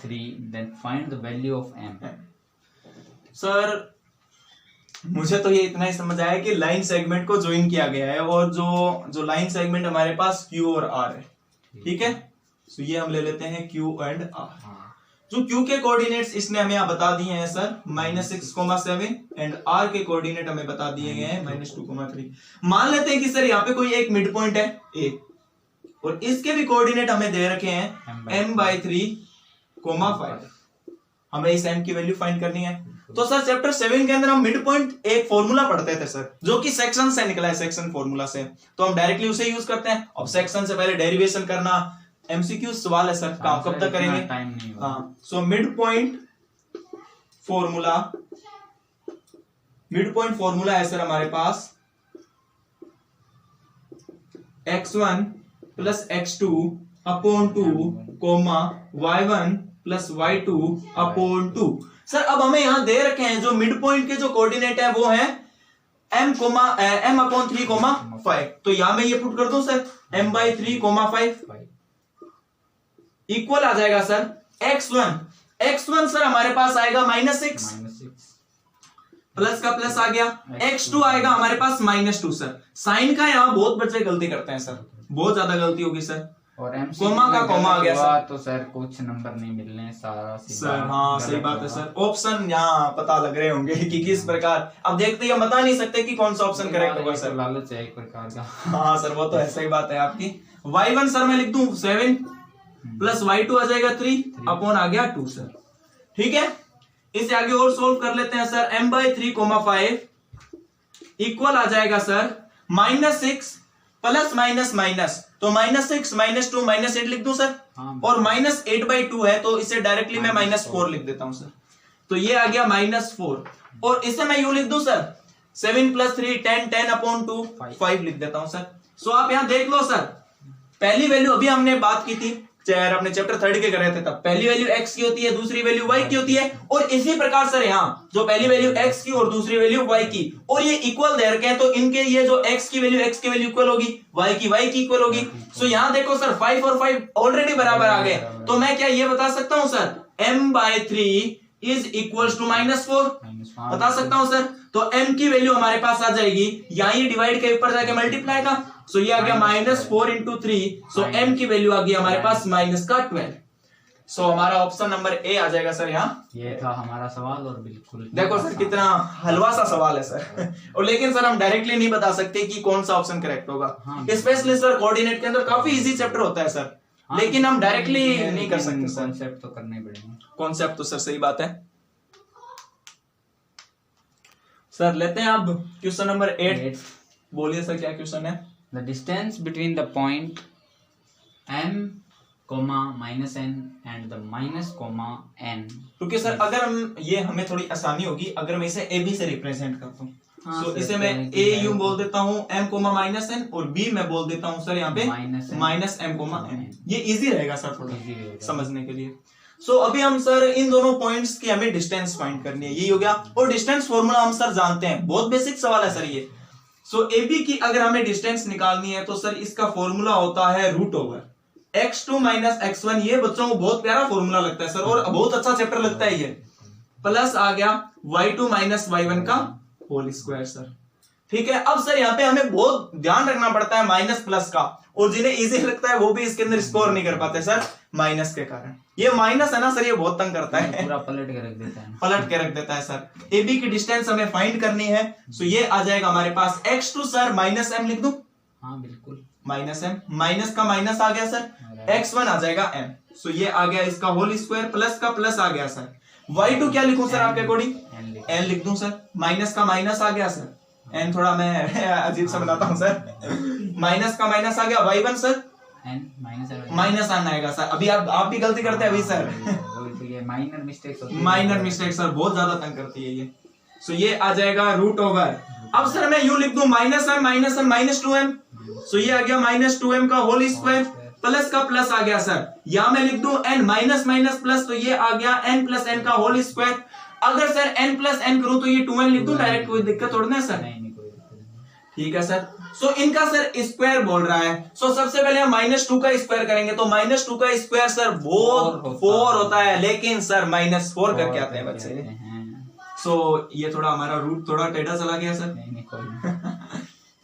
3, then find the value of m। Sir मुझे तो ये इतना ही समझ आया कि लाइन सेगमेंट को ज्वाइन किया गया है और जो लाइन सेगमेंट हमारे पास q और r है, ठीक है। सो ये हम ले लेते हैं q एंड r। जो q के कोऑर्डिनेट्स इसने हमें यहाँ बता दिए हैं सर -6, 7 एंड r के कोऑर्डिनेट हमें बता दिए गए हैं -2, 3। मान लेते हैं कि सर यहाँ पे कोई एक मिड पॉइंट है a और इसके भी कोऑर्डिनेट हमें दे रखे हैं m/3, 5। हमें इस m की वैल्यू फाइंड करनी है। तो सर चैप्टर 7 के अंदर हम मिड पॉइंट एक फॉर्मूला पढ़ते थे सर, जो कि सेक्शन से निकला है, सेक्शन फॉर्मूला से, तो हम डायरेक्टली उसे यूज करते हैं। अब सेक्शन से पहले डेरिवेशन करना MCQ सवाल है सर, काम कब तक करेंगे, टाइम नहीं होगा। हाँ। सो मिड पॉइंट फॉर्मूला है सर हमारे पास x1 plus x2 upon 2, y1 plus y2 upon 2। Sir अब हमें यहां दे रखे हैं जो मिड पॉइंट के जो कोऑर्डिनेट है वो है m/3, 5। तो यहां मैं ये पुट कर दूं सर m/3, 5 इक्वल आ जाएगा सर x1 सर हमारे पास आएगा -6 प्लस का प्लस आ गया, x2 आएगा हमारे पास -2। सर साइन का यहाँ बहुत बच्चे गलती करते हैं सर, बहुत ज्यादा गलती होगी सर। और कोमा का कोमा आ गया सर, तो सर कुछ नंबर नहीं मिलने सारा सर। हाँ सही बात है सर। ऑप्शन यहाँ पता लग रहे होंगे कि किस प्रकार, अब देखते ही हम बता नहीं सकते कि कौन सा ऑप्शन करेक्ट होगा सर। लालच है एक प्रकार का। हाँ सर वो तो ऐसा ही बात है आपकी। y1 सर मैं लिख दूं 7 प्लस y2 आ जाएगा 3 अपॉन आ गया 2 सर। ठीक है, इसे आगे और सोल्व कर लेते हैं सर। m/3, 5 इक्वल आ जाएगा सर -6 प्लस माइनस माइनस, तो -6 -2 -8 लिख दूं सर। और -8/2 है तो इसे डायरेक्टली मैं -4 लिख देता हूं सर। तो ये आ गया -4 और इसे मैं यूं लिख दूं सर 7 + 3 10 10 अपॉन 2 5 लिख देता हूं सर। सो आप यहां देख लो सर, पहली वैल्यू अभी हमने बात की थी चाहे अपने चैप्टर 3 के कर रहे थे तब, पहली वैल्यू x की होती है, दूसरी वैल्यू y की होती है। और इसी प्रकार सर यहाँ जो पहली वैल्यू x की और दूसरी वैल्यू y की, और ये इक्वल दे रखे हैं तो इनके ये जो x की वैल्यू इक्वल होगी, y की इक्वल होगी। सो यहाँ देखो सर 5 और 5 ऑलरेडी बराबर आ गए, तो मैं क्या ये बता सकता हूँ sir m/3 is equals to -4 बता सकता हूं सर। तो m की वैल्यू हमारे पास आ जाएगी, यहाँ ये डिवाइड के ऊपर जाके मल्टीप्लाई का, सो ये आ गया -4 × 3, सो m की वैल्यू आ गई हमारे पास -12। सो हमारा ऑप्शन नंबर ए आ जाएगा सर यहाँ। ये था हमारा सवाल और बिल्कुल देखो सर कितना हलवा सा सवाल है सर। और लेकिन सर हम डायरेक्टली नहीं बता सकते कि कौन सा ऑप्शन करेक्ट होगा, स्पेशली सर कोऑर्डिनेट के अंदर काफी इजी चैप्टर होता है सर, लेकिन हम डायरेक्टली नहीं कर सकते सर, कॉन्सेप्ट तो करने पड़ेंगे। कॉन्सेप्ट तो सर सही बात है सर। लेते हैं अब क्वेश्चन नंबर 8। बोलिए सर क्या क्वेश्चन है। The distance between the point m, -n and the -n। क्योंकि सर अगर हम ये हमें थोड़ी आसानी होगी अगर मैं इसे AB से रिप्रेजेंट करता हूँ। तो इसे मैं A यूं बोल देता हूँ m, -n और B मैं बोल देता हूँ सर यहाँ पे -m, n। ये इजी रहेगा सर थोड़ा समझने के लिए। सो अभी हम सर इन दोनों पॉइंट्स की हमें डिस्टेंस फाइंड करनी है, ये हो गया। और डिस्टेंस फॉर्मूला हम सर जानते हैं, बहुत बेसिक सवाल है सर ये। सो AB की अगर हमें डिस्टेंस निकालनी है तो सर इसका फॉर्मूला होता है √x2 - x1। ये बच्चों को बहुत प्यारा फॉर्मूला लगता है सर और बहुत अच्छा चैप्टर लगता है ये। प्लस आ गया y2 - y1 का होल स्क्वायर सर। ठीक है, अब सर यहाँ पे हमें बहुत ध्यान रखना पड़ता है माइनस प्लस का, और जिन्हें इजी लगता है वो भी इसके अंदर स्कोर नहीं कर पाते सर माइनस के कारण। ये माइनस है ना सर, ये बहुत तंग करता है, पूरा पलट के रख देता है, पलट के रख देता है सर। AB की डिस्टेंस हमें फाइंड करनी है, सो ये आ जाएगा हमारे पास x2 सर -m लिख दूं। हाँ बिल्कुल, -m, माइनस का माइनस आ गया सर, x1 आ जाएगा m, सो ये आ गया इसका होल स्क्वायर, प्लस का प्लस आ गया सर। y2 क्या लिखूं सर आपके अकॉर्डिंग, n लिख दूं सर। माइनस का माइनस आ गया सर, n थोड़ा मैं अजीब सा बनाता हूं सर। माइनस का माइनस आ गया, y1 सर माइनस आना आएगा सर। अभी आप भी गलती करते हैं अभी सर, माइनर मिस्टेक सर बहुत ज्यादा तंग करती है ये। सो ये आ जाएगा √। अब सर मैं यूं लिख दूं -m -2m, सो ये आ गया -2m का होल स्क्वायर, प्लस का प्लस आ गया सर। या मैं लिख दूं n माइनस प्लस, तो ये आ गया n + n का होल स्क्वायर। अगर सर n + n करूं तो ये 2n लिख दूं डायरेक्ट, कोई दिक्कत थोड़ी ना सर। ठीक है सर। सो इनका सर स्क्वायर बोल रहा है, सो सबसे पहले हम -2 का स्क्वायर करेंगे, तो -2 का स्क्वायर सर बहुत 4 होता है, लेकिन सर -4 करके आते हैं बच्चे। सो ये थोड़ा हमारा रूट थोड़ा टेढ़ा चला गया सर।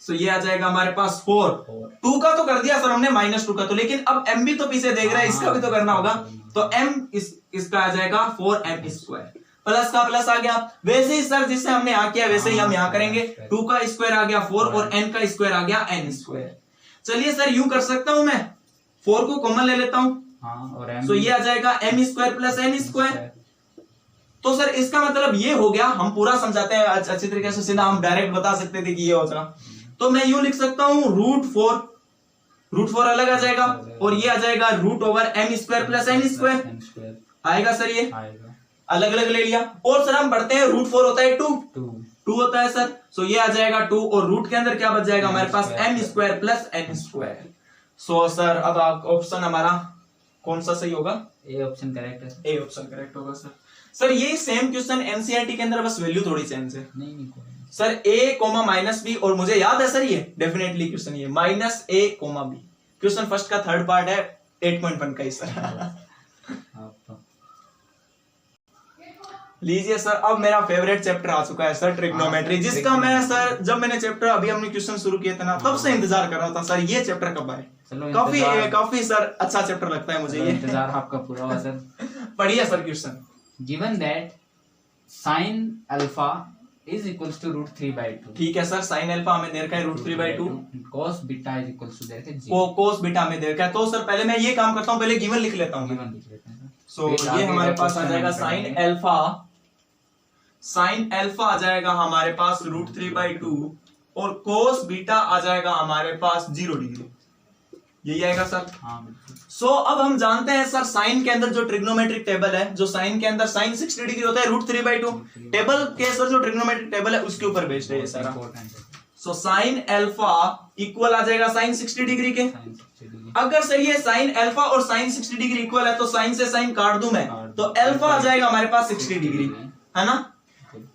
सो ये आ जाएगा हमारे पास 4। 2 का तो कर दिया सर हमने, -2 का तो, लेकिन अब m भी तो पीछे देख रहा है, इसका भी तो करना होगा। तो m इसका आ जाएगा 4m², प्लस का प्लस आ गया। वैसे ही सर जिससे हमने यहाँ किया वैसे ही हम यहाँ करेंगे। 2 का स्क्वायर आ गया 4 और n का स्क्वायर आ गया n²। चलिए सर यूं कर सकता हूं मैं, 4 को कॉमन ले लेता हूं, तो ये आ जाएगा m² + n²। तो सर इसका मतलब ये हो गया, हम पूरा समझाते हैं अच्छी तरीके से, सीधा हम डायरेक्ट बता सकते थे कि ये होगा। तो मैं यूं लिख सकता हूं √4 अलग आ जाएगा, और ये आ जाएगा √m² + n² आएगा सर, ये अलग अलग ले लिया। और सर हम पढ़ते हैं √4 होता है 2 होता है सर, सो ये आ जाएगा 2, और रूट के अंदर क्या बच जाएगा हमारे पास m² + n²। सो सर अब ऑप्शन हमारा कौन सा सही होगा, ए ऑप्शन करेक्ट है, ए ऑप्शन करेक्ट होगा सर। सर ये सेम क्वेश्चन एनसीईआरटी के अंदर, बस वैल्यू थोड़ी चेंज है। नहीं सर a, -b, और मुझे याद है सर ये डेफिनेटली क्वेश्चन ये -a, b क्वेश्चन फर्स्ट का 3rd पार्ट है 8.1 का ही सर। लीजिए सर, अब मेरा फेवरेट चैप्टर आ चुका है सर, ट्रिग्नोमेट्री, जिसका मैं सर जब मैंने चैप्टर अभी हमने क्वेश्चन शुरू किए थे ना, तब से इंतजार कर रहा था सर ये चैप्टर कब आए। काफी सर अच्छा चैप्टर लगता है मुझे ये। इंतजार आपका पूरा हुआ सर। पढ़िए sir question. Given that sin alpha is equals to √3/2। ठीक है सर, साइन अल्फा हमें दे रखा है √3/2, cos beta is equals to दे रखा है 0। कोस बीटा हमें दे रखा है। तो सर पहले मैं ये काम करता हूँ, पहले गिवन लिख लेता हूँ। गिवन लिख लेते हैं। सो ये हमारे पास आ जाएगा साइन अल्फा आ जाएगा हमारे पास √3/2 और कोस बीटा आ जाएगा हमारे पास 0 डिग्री, यही आएगा सर। हाँ बिल्कुल। सो अब हम जानते हैं सर साइन के अंदर जो ट्रिग्नोमेट्रिक टेबल है, जो साइन के अंदर साइन 60 डिग्री होता है √3/2 टेबल के सर जो ट्रिग्नोमेट्रिक टेबल है उसके ऊपर बेस्ड है ये सारा। सो साइन अल्फा इक्वल आ जाएगा साइन 60 डिग्री के। अगर सर ये साइन अल्फा और साइन 60 डिग्री इक्वल है तो साइन से साइन काट दूं मैं, तो अल्फा आ जाएगा हमारे पास 60 डिग्री, है ना।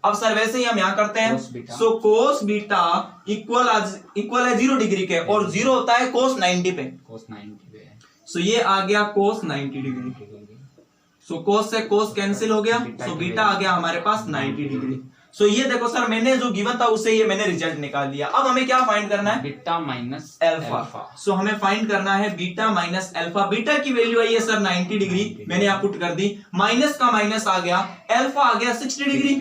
अब सर वैसे ही हम यहाँ करते हैं। सो कोस बीटा इक्वल है 0 डिग्री के और 0 होता है कोस 90 पे। सो ये आ गया कोस 90 डिग्री। सो कोस से कोस कैंसिल हो गया, सो बीटा आ गया हमारे पास 90 डिग्री। सो ये देखो सर, मैंने जो गिवन था उससे ये मैंने रिजल्ट निकाल लिया। अब हमें क्या फाइंड करना है? Beta minus alpha. सो हमें फाइंड करना है बीटा माइनस अल्फा। बीटा की वैल्यू आई है सर 90 डिग्री, मैंने यहाँ पुट कर दी, माइनस का माइनस आ गया, अल्फा आ गया 60 डिग्री,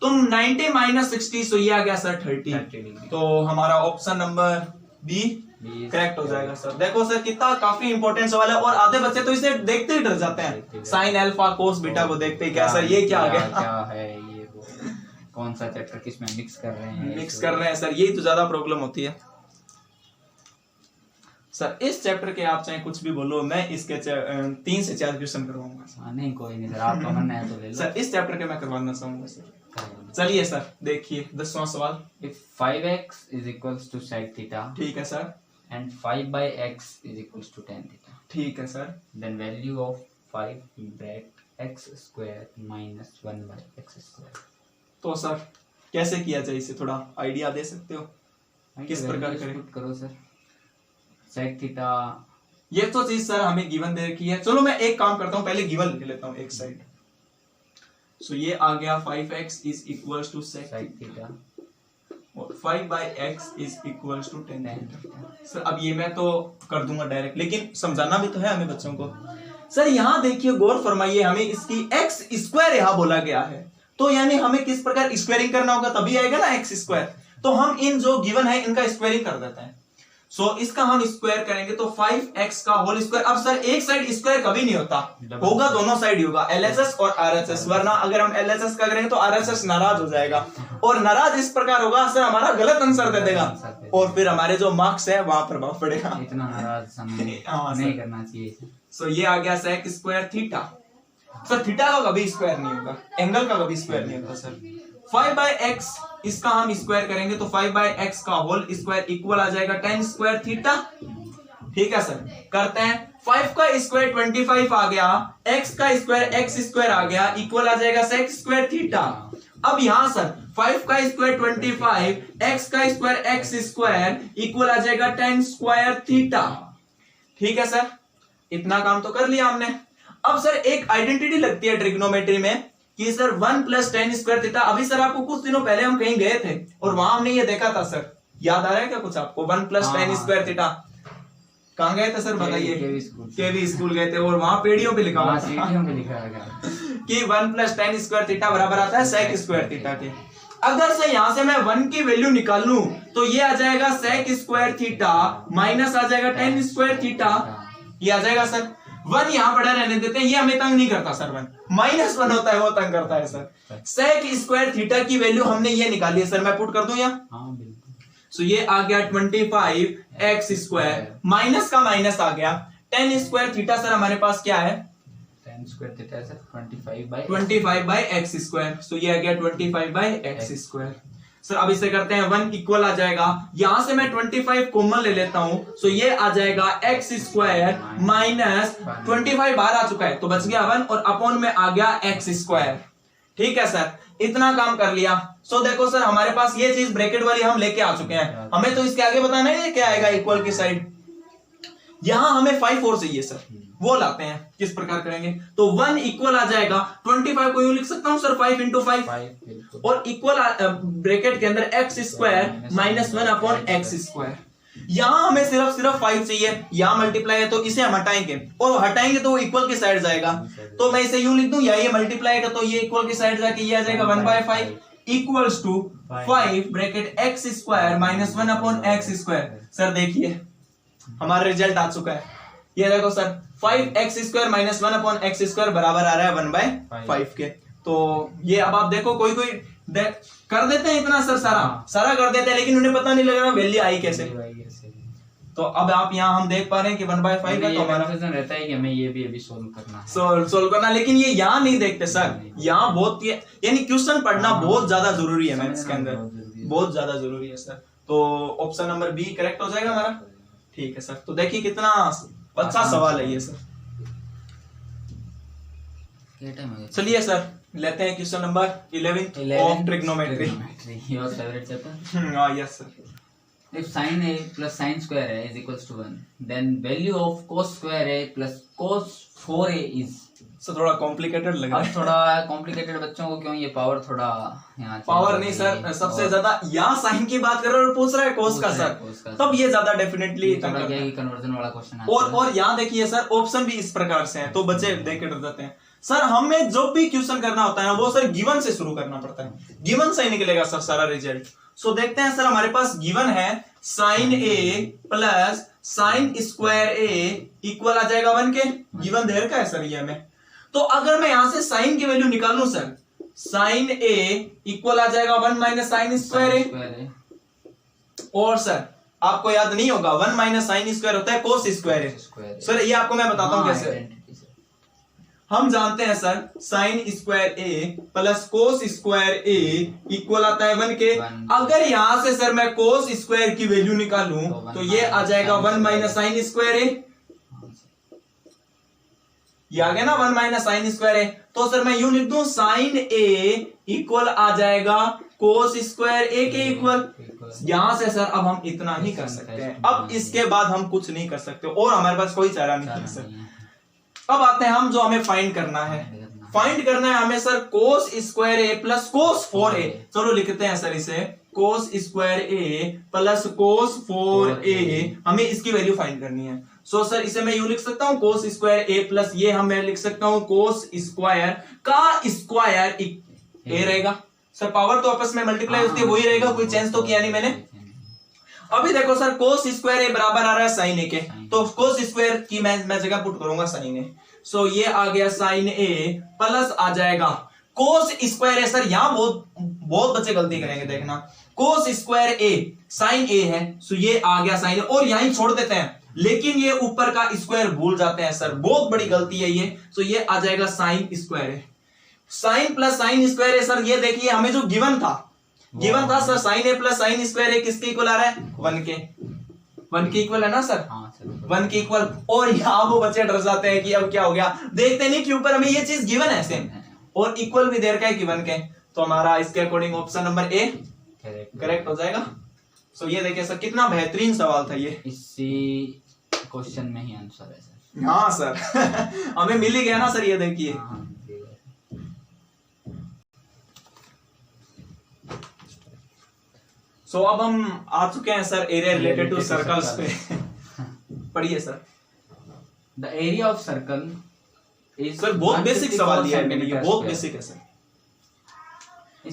तो 90 माइनस 60, सो ये आ गया सर 30। तो हमारा ऑप्शन नंबर बी करेक्ट हो जाएगा सर। देखो सर कितना काफी इंपॉर्टेंट सवाल है, और आधे बच्चे तो इसे देखते ही डर जाते हैं, साइन अल्फा कोस बीटा को देखते ही क्या सर ये क्या आ गया, क्या है ये, वो कौन सा चैप्टर किस में मिक्स कर रहे हैं सर, यही तो ज्यादा प्रॉब्लम होती है सर। इस चैप्टर के आप चाहे कुछ भी बोलो, मैं इसके 3 से 4 क्वेश्चन करवाऊंगा। नहीं कोई नहीं सर, आपका मन है तो ले लो सर। इस चैप्टर के मैं करवाना चाहूंगा सर। चलिए सर देखिए 10वां सवाल। If 5x is equals to sec theta, ठीक है sir, and 5/x is equals to tan theta, ठीक है sir, then value of 5 bracket x square minus 1/x square। तो सर कैसे किया जाए इसे, थोड़ा आइडिया दे सकते हो किस प्रकार करें? करो सर, sec theta ये तो चीज सर हमें गिवन दे रखी है। चलो मैं एक काम करता हूँ, पहले गिवन लिख लेता हूँ एक साइड। सो ये आ गया 5x is equals to sec theta और 5/x is equals to tan theta। Sir अब ये मैं तो कर दूंगा डायरेक्ट, लेकिन समझाना भी तो है हमें बच्चों को। सर यहाँ देखिए गौर फरमाइए, हमें इसकी x स्क्वायर यहाँ बोला गया है, तो यानी हमें किस प्रकार स्क्वायरिंग करना होगा, तभी आएगा ना x स्क्वायर। तो हम इन जो गिवन है इनका स्क्वायरिंग कर देते हैं। सो इसका हम स्क्वायर करेंगे तो 5x का होल स्क्वायर। अब सर एक साइड स्क्वायर कभी नहीं होता, होगा दोनों साइड ही होगा, LHS और RHS, वरना अगर हम LHS का करेंगे तो RHS नाराज हो जाएगा, और नाराज इस प्रकार होगा सर हमारा गलत आंसर दे देगा, और फिर हमारे जो मार्क्स है वहां प्रभाव पड़ेगा। इतना नाराज नहीं करना चाहिए। सो ये आ गया sec square theta. Sir theta का कभी स्क्वायर नहीं होगा, एंगल का कभी स्क्वायर नहीं होता सर। 5/x इसका हम स्क्वायर करेंगे तो 5/x का होल स्क्वायर इक्वल आ जाएगा tan स्क्वायर थीटा। ठीक है सर, करते हैं। 5 का स्क्वायर 25 आ गया, x का स्क्वायर x स्क्वायर आ गया, इक्वल आ जाएगा sec स्क्वायर थीटा। अब यहां सर 5 का स्क्वायर 25, x का स्क्वायर x स्क्वायर इक्वल आ जाएगा tan स्क्वायर थीटा। ठीक है सर, इतना काम तो कर लिया हमने। अब सर एक आइडेंटिटी लगती है ट्रिग्नोमेट्री में कि सर 1 + tan स्क्वायर थीटा। अभी सर आपको कुछ दिनों पहले हम कहीं गए थे और वहां हमने ये देखा था सर, याद आ रहा है क्या कुछ आपको? 1 + tan स्क्वायर थीटा कहाँ गए थे सर बताइए? केवी स्कूल गए थे, और वहां पेड़ियों पे लिखा हुआ कि 1 + tan स्क्वायर थीटा बराबर आता है sec स्क्वायर थीटा के। अगर से यहां से मैं 1 की वैल्यू निकाल लूं तो ये आ जाएगा sec स्क्वायर थीटा माइनस आ जाएगा tan स्क्वायर थीटा, ये आ जाएगा सर। 1 यहां पड़ा रहने देते हैं, ये हमें तंग नहीं करता सर। 1 - 1 होता है वो तंग करता है सर। sec स्क्वायर थीटा की वैल्यू हमने ये निकाली है सर, मैं पुट कर दूं यहाँ। हाँ बिल्कुल। सो ये आ गया 25x स्क्वायर, माइनस का माइनस आ गया, tan स्क्वायर थीटा सर हमारे पास क्या है? tan स्क्वायर थीटा है सर 25/x स्क्वायर। सो ये आ गया 25/x स्क्वायर। सर अब इसे करते हैं, 1 इक्वल आ जाएगा, यहां से मैं 25 कॉमन ले लेता हूं, सो ये आ जाएगा x स्क्वायर माइनस 25 बाहर आ चुका है तो बच गया 1 और अपॉन में आ गया x स्क्वायर। ठीक है सर, इतना काम कर लिया। सो देखो सर हमारे पास ये चीज ब्रैकेट वाली हम लेके आ चुके हैं, हमें तो इसके आगे बताना है क्या आएगा इक्वल की साइड। यहां हमें 5 और चाहिए सर, वो लाते हैं। किस प्रकार करेंगे, तो 1 इक्वल आ जाएगा 25 को यूं लिख सकता हूं सर 5 इंटू 5 और इक्वल ब्रैकेट के अंदर x square minus 1 upon X square. यहां हमें सिर्फ 5 चाहिए, यहां मल्टीप्लाई है तो इसे हम हटाएंगे और हटाएंगे तो वो इक्वल की साइड जाएगा। तो मैं इसे यूं लिख दूं, या ये मल्टीप्लाई का तो ये इक्वल की साइड जाके ये आ जाएगा 1/5 equals to 5 bracket X square minus 1 upon X square. Sir देखिए हमारा रिजल्ट आ चुका है, ये देखो sir 5x square minus 1 upon X square बराबर आ रहा है 1/5 के। तो ये अब आप देखो कोई कर देते हैं इतना सर, सारा कर देते हैं, लेकिन उन्हें पता नहीं लग रहा वैल्यू आई कैसे। तो अब आप यहाँ हम देख पा रहे हैं कि 1/5 है, तो हमारा रहता है कि हमें ये भी अभी सोल्व करना है, सोल्व करना, लेकिन ये यहाँ नहीं देखते सर, यहाँ बहुत यानी क्वेश्चन पढ़ना बहुत ज्यादा जरूरी है मैथ्स के अंदर, बहुत ज्यादा जरूरी है सर। तो ऑप्शन नंबर बी करेक्ट हो जाएगा हमारा। ठीक है सर, तो देखिए कितना अच्छा सवाल है ये सर। चलिए सर लेते हैं question number 11 of trigonometry. Your favourite chapter. हां yes sir. If sin a plus sin square a is equals to 1, then value of cos square a plus cos 4a is। Sir थोड़ा complicated लग रहा है। अब थोड़ा complicated बच्चों को क्यों, ये पावर थोड़ा यहाँ पावर नहीं सर, सबसे ज्यादा यहाँ साइन की बात कर रहे हो और पूछ रहा है कोस का सर, तब ये ज्यादा डेफिनेटली कन्वर्जन वाला क्वेश्चन। और यहाँ देखिए सर ऑप्शन भी इस प्रकार से हैं, तो बच्चे देख के डर जाते हैं। सर हमें जो भी क्वेश्चन करना होता है ना वो सर गिवन से शुरू करना पड़ता है, गिवन से ही निकलेगा सर सारा रिजल्ट। सो देखते हैं सर, हमारे पास गिवन है साइन ए प्लस साइन स्क्वायर ए इक्वल आ जाएगा 1 के, गिवन देर का है सर ये हमें। तो अगर मैं यहां से साइन की वैल्यू निकालूं सर, साइन ए इक्वल आ जाएगा 1 माइनस साइन स्क्वायर ए, और सर आपको याद नहीं होगा 1 माइनस साइन स्क्वायर होता है कोस स्क्वायर ए। सर ये आपको मैं बताता हूं कैसे। हम जानते हैं सर साइन स्क्वायर ए प्लस कोस स्क्वायर ए इक्वल आता है 1 के। अगर यहां से सर मैं कोस स्क्वायर की वैल्यू निकालूं तो ये आ जाएगा 1 माइनस साइन स्क्वायर ए, ये आ गया ना 1 माइनस साइन स्क्वायर ए। तो सर मैं यूं लिख दूं साइन ए इक्वल आ जाएगा कोस स्क्वायर ए के इक्वल। यहां से सर अब हम इतना ही कर सकते हैं, अब इसके बाद हम कुछ नहीं कर सकते और हमारे पास कोई चारा नहीं है सर। अब आते हैं हम जो हमें फाइंड करना है, फाइंड करना है हमें सर कोस स्क्वायर ए प्लस कोस 4a। चलो लिखते हैं सर इसे कोस स्क्वायर ए प्लस कोस 4a, हमें इसकी वैल्यू फाइंड करनी है। सो सर इसे मैं यूं लिख सकता हूं कोस स्क्वायर ए प्लस ये हम मैं लिख सकता हूं कोस स्क्वायर का स्क्वायर ए रहेगा। सर पावर तो आपस में मल्टीप्लाई होती है वही रहेगा, कोई चेंज तो किया नहीं मैंने। अभी देखो सर कोस स्क्वायर ए बराबर आ रहा है साइन ए के, तो कोस स्क्वायर की मैं जगह पुट करूंगा साइन ए। सो ये आ गया साइन ए प्लस आ जाएगा कोस स्क्वायर ए। सर यहां बहुत बच्चे गलती करेंगे, देखना कोस स्क्वायर ए साइन ए है, सो ये आ गया साइन ए और यहीं छोड़ देते हैं, लेकिन ये ऊपर का स्क्वायर भूल जाते हैं सर, बहुत बड़ी गलती है ये। सो ये आ जाएगा साइन स्क्वायर ए, साइन प्लस साइन स्क्वायर ए। सर ये देखिए हमें जो गिवन था सर साइन ए प्लस साइन स्क्वायर ए किसके इक्वल आ रहा है 1 के इक्वल है ना सर, 1 के इक्वल। और यहाँ वो बच्चे डर जाते हैं कि अब क्या हो गया, देखते नहीं कि ऊपर हमें ये चीज गिवन है सेम और इक्वल भी देर का है गिवन के। तो हमारा इसके according option number A correct हो जाएगा। सो ये देखिए सर कितना बेहतरीन सवाल था ये, इसी क्वेश्चन में ही आंसर है सर। हाँ सर हमें मिल ही गया ना सर, ये देखिए। सो अब हम आ चुके हैं sir area related to circles पे। पढ़िए sir. The area of circle is sir बहुत बेसिक सवाल दिया है मेरे लिए, बहुत बेसिक है सर।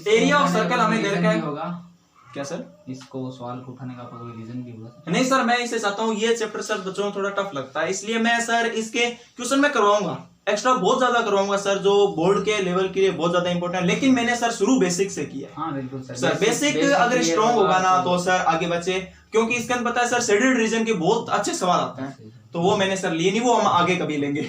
एरिया ऑफ सर्कल हमें दे रखा है होगा क्या सर, इसको सवाल को उठाने का कोई रीजन भी होगा? नहीं सर मैं इसे चाहता हूँ, ये चैप्टर सर बच्चों को थोड़ा टफ लगता है, इसलिए मैं सर इसके क्वेश्चन में करवाऊंगा, एक्स्ट्रा बहुत ज्यादा करवाऊंगा सर, जो बोर्ड के लेवल के लिए बहुत ज्यादा इंपॉर्टेंट है। लेकिन मैंने सर शुरू बेसिक से किया है। हाँ बिल्कुल सर बेसिक अगर स्ट्रॉन्ग होगा ना तो सर आगे बच्चे, क्योंकि इसके अंदर पता है सर शेड्यूल्ड रीजन के बहुत अच्छे सवाल आते हैं, तो वो मैंने सर लिए नहीं, वो हम आगे कभी लेंगे।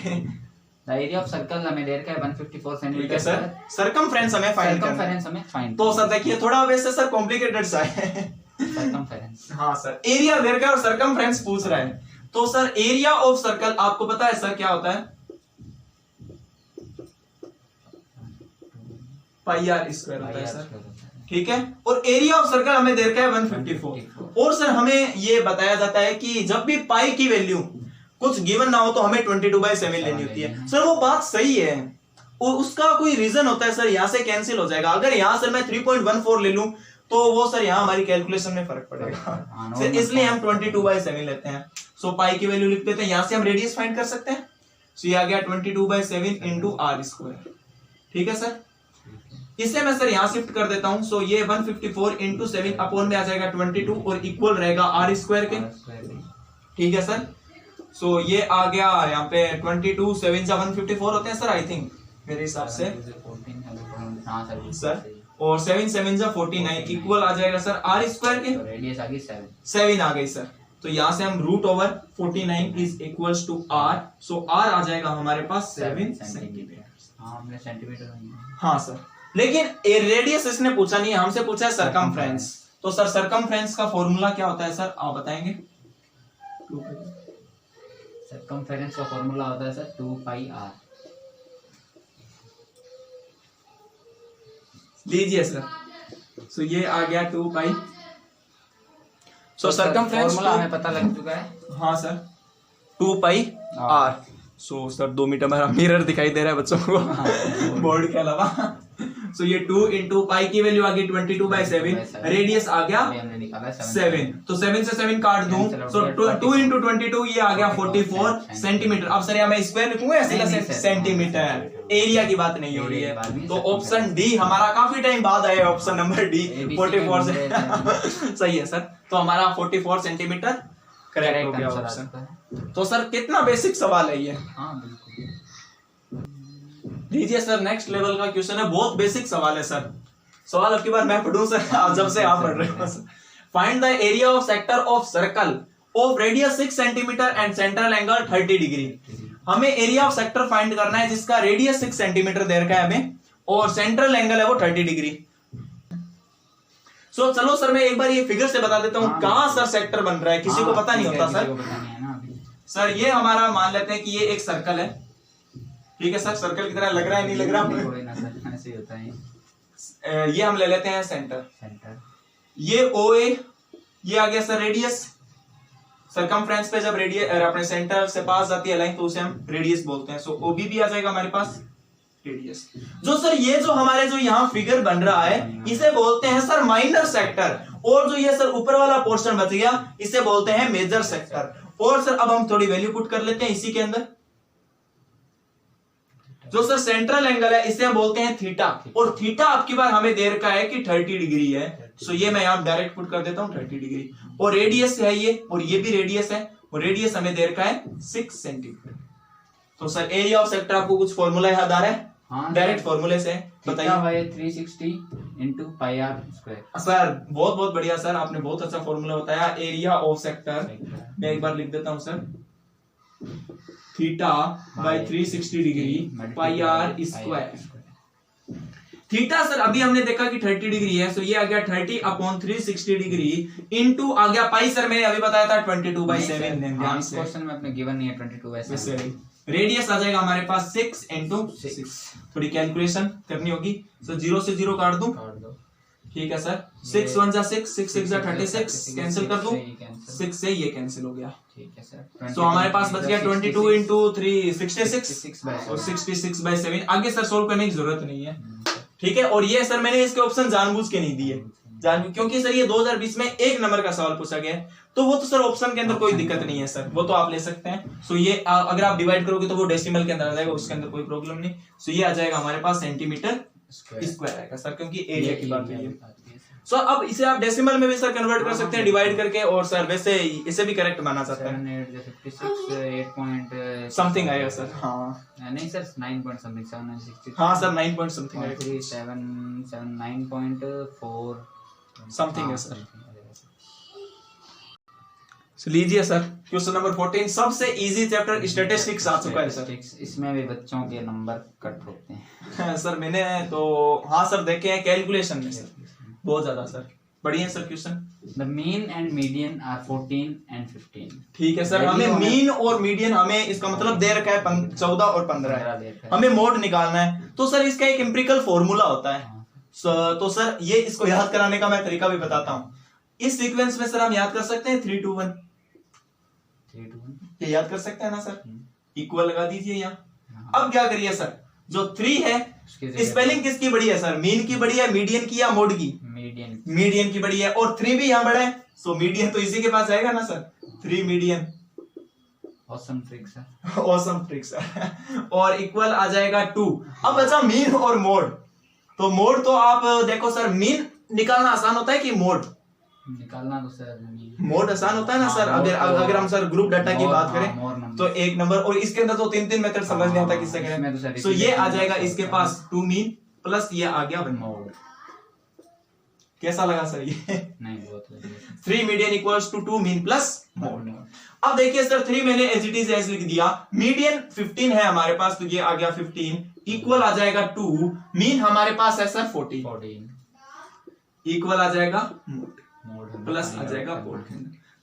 द एरिया ऑफ सर्कल हमें दे रखा है 154 सेंटीमीटर सर। सरकमफ्रेंस हमें फाइंड करना है, तो सर देखिए थोड़ा वैसे सर कॉम्प्लिकेटेड सा है। सरकमफेरेंस, हाँ सर एरिया दे रखा है और सरकमफ्रेंस पूछ रहा है, तो सर एरिया ऑफ सर्कल आपको पता है सर क्या होता है, पाई आर स्क्वायर होता है सर, ठीक है। और एरिया ऑफ सर्कल हमें दे रखा है 154, और सर हमें ये बताया जाता है कि जब भी पाई की वैल्यू कुछ गिवन ना हो तो हमें 22/7 लेनी होती है। सर वो बात सही है, उसका कोई रीजन होता है सर, यहाँ से कैंसिल हो जाएगा। अगर यहाँ सर मैं 3.14 ले लूं तो वो सर यहाँ हमारी कैलकुलेशन में फर्क पड़ेगा सर, इसलिए हम 22/7 लेते हैं। सो पाई की वैल्यू लिख देते हैं, यहाँ से हम रेडियस फाइंड कर सकते हैं। सो ये आ गया 22/7 इंटू r²। ठीक है सर, इसे मैं सर यहाँ शिफ्ट कर देता हूँ। सो ये 154 इंटू 7 अपॉन में आ जाएगा 22 और इक्वल रहेगा r² के। ठीक है सर, सो ये आ गया यहाँ पे 22 7 जा 154 होते हैं सर, आई थिंक मेरे हिसाब से सर, और 7 7 जा 49 इक्वल आ जाएगा सर r² के। रेडियस आ गई 7 आ गई सर, तो यहाँ से हम √49 is equals to r। So r आ जाएगा हमारे पास 7 सेंटीमीटर। हाँ सर, लेकिन रेडियस इसने पूछा नहीं है, हमसे पूछा है सरकमफ्रेंस। तो सर सरकमफ्रेंस का फॉर्मूला क्या होता है सर, आप बताएंगे? सरकमफ्रेंस का फॉर्मूला होता है सर 2πr। लीजिए सर, सो ये आ गया 2π। सो सरकमफ्रेंस फॉर्मूला हमें पता लग चुका है। हाँ sir, 2πr। So sir 2 metre मेरा मिरर दिखाई दे रहा है बच्चों को बोर्ड के अलावा। सो ये 2 इंटू पाई की वैल्यू आ गई 22/7, रेडियस आ गया 7, तो 7 से 7 काट दूं, सो 2 इंटू 22 ये आ गया 44 सेंटीमीटर। अब सर यहाँ मैं स्क्वायर लिखूंगा या सीधा सेंटीमीटर, एरिया की बात नहीं हो रही है। तो ऑप्शन डी हमारा काफी टाइम बाद आया, ऑप्शन नंबर डी 44 से सही है सर, तो हमारा 44 सेंटीमीटर करेक्ट हो गया ऑप्शन। तो सर कितना बेसिक सवाल है ये। लीजिए सर, नेक्स्ट लेवल का क्वेश्चन है, बहुत बेसिक सवाल है सर। सवाल अब की बार मैं पढ़ूं सर, जब से आप पढ़ रहे हो। Find the area of sector of circle of radius 6 centimetre and central angle 30 degree. हमें एरिया ऑफ सेक्टर फाइंड करना है जिसका रेडियस 6 सेंटीमीटर दे रखा है हमें और सेंट्रल एंगल है वो 30 डिग्री। सो चलो सर मैं एक बार ये फिगर से बता देता हूँ कहां सर सेक्टर बन रहा है, किसी को पता नहीं होता सर। सर ये हमारा मान लेते हैं कि ये एक सर्कल है, ठीक है सर, सर्कल की तरह लग रहा है नहीं लग रहा, ऐसे होता है। ये हम ले लेते हैं सेंटर, ये OA, ये आ गया सर रेडियस। सरकमफ्रेंस पे जब रेडियस अपने सेंटर से पास जाती है लाइन तो उसे हम रेडियस बोलते हैं। सो OB भी आ जाएगा हमारे पास रेडियस। जो सर ये जो हमारे जो यहाँ फिगर बन रहा है इसे बोलते हैं सर माइनर सेक्टर, और जो ये सर ऊपर वाला पोर्शन बच गया इसे बोलते हैं मेजर सेक्टर। और सर अब हम थोड़ी वैल्यू पुट कर लेते हैं इसी के अंदर। जो सर सेंट्रल एंगल है इसे हम बोलते हैं थीटा, और थीटा आपकी बार हमें दे रखा है कि 30 डिग्री है। सो ये मैं यहाँ डायरेक्ट पुट कर देता हूँ 30 डिग्री, और रेडियस है ये, और ये भी रेडियस है, और रेडियस हमें दे रखा है 6 सेंटीमीटर। तो सर एरिया ऑफ सेक्टर आपको कुछ फॉर्मूला याद आ रहा है? हाँ, डायरेक्ट फॉर्मूले से बताइए। 360 इंटू πr²। सर बहुत बहुत बढ़िया सर, आपने बहुत अच्छा फॉर्मूला बताया। एरिया ऑफ सेक्टर मैं एक बार लिख देता हूं sir, theta by 360 degree πr²। Theta sir अभी हमने देखा कि 30 डिग्री है, सो ये आ गया 30/360 डिग्री इंटू आ गया पाई। सर मैंने अभी बताया था 22/7। क्वेश्चन में अपने गिवन नहीं है 22/7। रेडियस आ जाएगा हमारे पास 6 इंटू 6। थोड़ी कैलकुलेशन करनी होगी, सो 0 से 0 काट दूं, ठीक है सर। 6 1 जा 6, 6 6 जा 36, कैंसिल कर दूं, 6 से ये कैंसिल हो गया, ठीक है सर। तो हमारे पास बच गया 22 इंटू 3 66 और 66/7। आगे सर सोल्व करने की जरूरत नहीं है, ठीक है। और ये सर मैंने इसके ऑप्शन जानबूझ के नहीं दिए, क्योंकि सर ये 2020 में 1 नंबर का सवाल पूछा गया है, तो वो तो सर ऑप्शन के अंदर कोई दिक्कत नहीं है सर, वो तो आप ले सकते हैं। सो ये अगर आप डिवाइड करोगे तो वो डेसिमल के अंदर आ जाएगा, उसके अंदर कोई प्रॉब्लम नहीं। सो ये आ जाएगा हमारे पास सेंटीमीटर स्क्वायर आएगा सर, क्योंकि एरिया की बात है। सो अब इसे आप डेसिमल में भी सर कन्वर्ट कर सकते हैं डिवाइड करके, और सर वैसे इसे भी करेक्ट माना सकते हैं। 8 समथिंग आएगा सर, हाँ नहीं सर 9 पॉइंट समथिंग 760। हाँ सर 9 पॉइंट समथिंग आएगा, 9.4 समथिंग है सर। लीजिए सर क्वेश्चन नंबर 14, सबसे इजी चैप्टर स्टैटिस्टिक्स आ चुका है सर। इसमें भी बच्चों के नंबर कट होते हैं सर मैंने तो हाँ सर देखे हैं कैलकुलेशन में सर, बहुत ज्यादा सर। बढ़िया sir question. The mean and median are 14 and 15। ठीक है सर, हमें मीन और मीडियन हमें इसका मतलब दे रखा है 14 और 15 है, हमें मोड निकालना है। तो सर इसका एक एम्पिरिकल फॉर्मूला होता है। तो सर ये इसको याद कराने का मैं तरीका भी बताता हूँ। इस सीक्वेंस में सर हम याद कर सकते हैं 3 2 1। ये याद कर सकते हैं ना सर, इक्वल लगा दीजिए यहाँ। हाँ। अब क्या करिए सर, जो 3 है स्पेलिंग किसकी बड़ी है सर, मीन की बड़ी है, मीडियन की या मोड की, मीडियन की बड़ी है, और 3 भी यहाँ बड़ा है, सो मीडियन तो इसी के पास आएगा ना sir, 3 median. Awesome trick sir, awesome trick sir. और इक्वल आ जाएगा 2। अब बचा मीन और मोड। तो मोड तो आप देखो सर, मीन निकालना आसान होता है कि मोड निकालना? तो सर मोड आसान होता है ना सर। अगर हम सर ग्रुप डाटा की बात करें तो 1 नंबर, और इसके अंदर तो 3 मेथड समझ नहीं आता किससे करें। तो ये आ जाएगा इसके पास 2 मीन प्लस ये आ गया मोड। कैसा लगा सर ये? नहीं, बहुत बढ़िया। 3 median equals to 2 mean plus mode. अब देखिए सर, 3 मैंने एज इट इज ऐसे लिख दिया, मीडियन 15 है हमारे पास, तो ये आ गया 15, इक्वल आ जाएगा 2, मीन हमारे पास है सर 14, इक्वल आ जाएगा मोड, प्लस आ जाएगा मोड।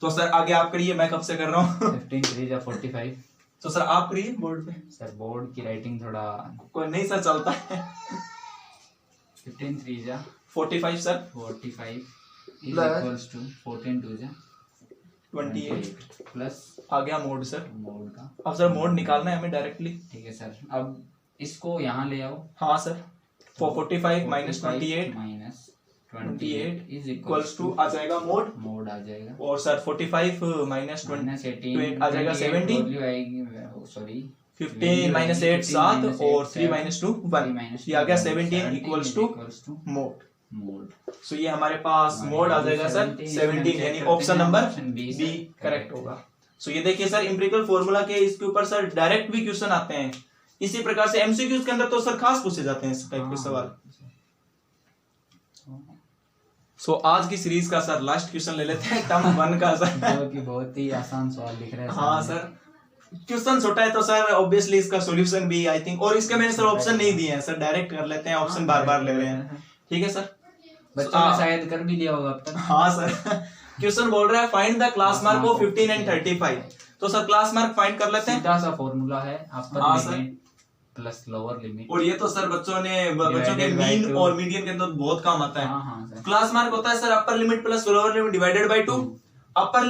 तो सर आगे आप करिए, मैं कब से कर रहा हूँ। 15 3 जा 45। तो सर आप करिए बोर्ड पे। सर बोर्ड की राइटिंग थोड़ा कोई नहीं सर, चलता है। 15 3 जा 45 सर, 45 is equals to 14 2 जा 28 प्लस आ गया मोड सर। मोड का अब सर मोड निकालना है हमें डायरेक्टली। ठीक है सर, अब इसको यहाँ ले आओ। हाँ sir, 45 minus 28 minus 28 is equals to आ जाएगा मोड, मोड आ जाएगा। और सर 45 माइनस 18 आ जाएगा 70, वैल्यू आएगी, सॉरी 15 माइनस 8 7, और 3 माइनस 2 1, ये आ गया 17 इक्वल्स टू मोड। सो ये हमारे पास मोड आ जाएगा सर 17, यानी ऑप्शन नंबर बी करेक्ट होगा। सो ये देखिए सर, एम्पिरिकल फॉर्मूला के इसके ऊपर सर डायरेक्ट भी क्वेश्चन आते हैं, इसी प्रकार से एमसीक्यूज के अंदर तो सर खास पूछे जाते हैं इस टाइप के सवाल। सो आज की सीरीज का सर लास्ट क्वेश्चन ले लेते हैं, टर्म 1 का सर, जो कि बहुत ही आसान सवाल दिख रहा है। हाँ सर, क्वेश्चन छोटा है तो सर ऑब्वियसली इसका सॉल्यूशन भी आई थिंक, और इसके मैंने सर ऑप्शन नहीं दिए हैं सर, डायरेक्ट कर लेते हैं, ऑप्शन बार बार ले रहे हैं। ठीक है सर, बच्चों ने शायद कर भी लिया होगा अब तक। हाँ सर, क्वेश्चन बोल रहा है find the class mark of 15 and 35। तो सर क्लास मार्क फाइंड कर लेते हैं। सीधा सा फॉर्मूला है, अपर लिमिट प्लस लोअर लिमिट, और ये तो सर बच्चों के मीन और मीडियन के अंदर बहुत काम आता है। हाँ, क्लास मार्क होता है sir upper limit plus lower limit divided by 2। Upper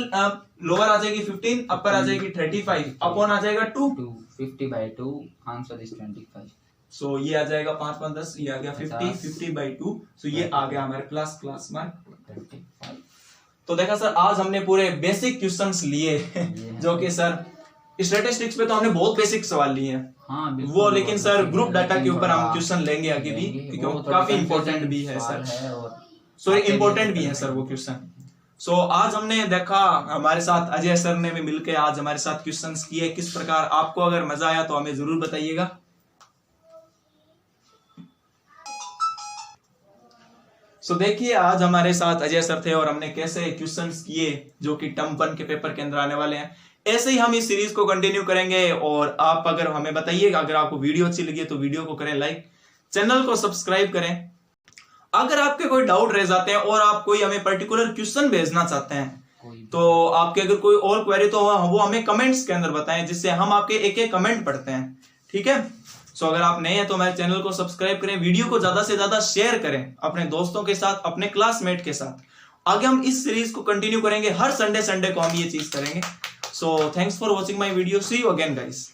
lower आ जाएगी 15, अपर आ जाएगी 35, अपॉन आ जाएगा 2, 50 by 2, आंसर इज 25। सो ये आ जाएगा 5 5 10, ये आ गया 50 by 2, सो ये आ गया हमारे क्लास मार्क 35। तो देखा सर, आज हमने पूरे बेसिक क्वेश्चंस लिए जो कि सर स्टैटिस्टिक्स पे तो हमने बहुत बेसिक सवाल लिए हैं। हाँ, वो लेकिन सर ग्रुप डाटा के ऊपर हम क्वेश्चन लेंगे आगे भी, क्योंकि काफी इंपॉर्टेंट भी है सर, सॉरी इंपॉर्टेंट भी है सर वो क्वेश्चन। सो आज हमने देखा, हमारे साथ अजय सर ने भी मिलकर आज हमारे साथ क्वेश्चंस किए, किस प्रकार आपको अगर मजा आया तो हमें जरूर बताइएगा। सो देखिए, आज हमारे साथ अजय सर थे और हमने कैसे क्वेश्चंस किए जो कि टर्म 1 के पेपर के अंदर आने वाले हैं। ऐसे ही हम इस सीरीज को कंटिन्यू करेंगे, और आप अगर हमें बताइएगा, अगर आपको वीडियो अच्छी लगी तो वीडियो को करें लाइक, चैनल को सब्सक्राइब करें। अगर आपके कोई डाउट रह जाते हैं और आप कोई हमें पर्टिकुलर क्वेश्चन भेजना चाहते हैं, तो आपके अगर कोई और क्वेरी तो वो हमें कमेंट्स के अंदर बताएं, जिससे हम आपके एक एक कमेंट पढ़ते हैं। ठीक है, सो अगर आप नए हैं तो हमारे चैनल को सब्सक्राइब करें, वीडियो को ज्यादा से ज्यादा शेयर करें अपने दोस्तों के साथ, अपने क्लासमेट के साथ। आगे हम इस सीरीज को कंटिन्यू करेंगे, हर संडे को हम ये चीज करेंगे। So thanks for watching my video, see you again guys.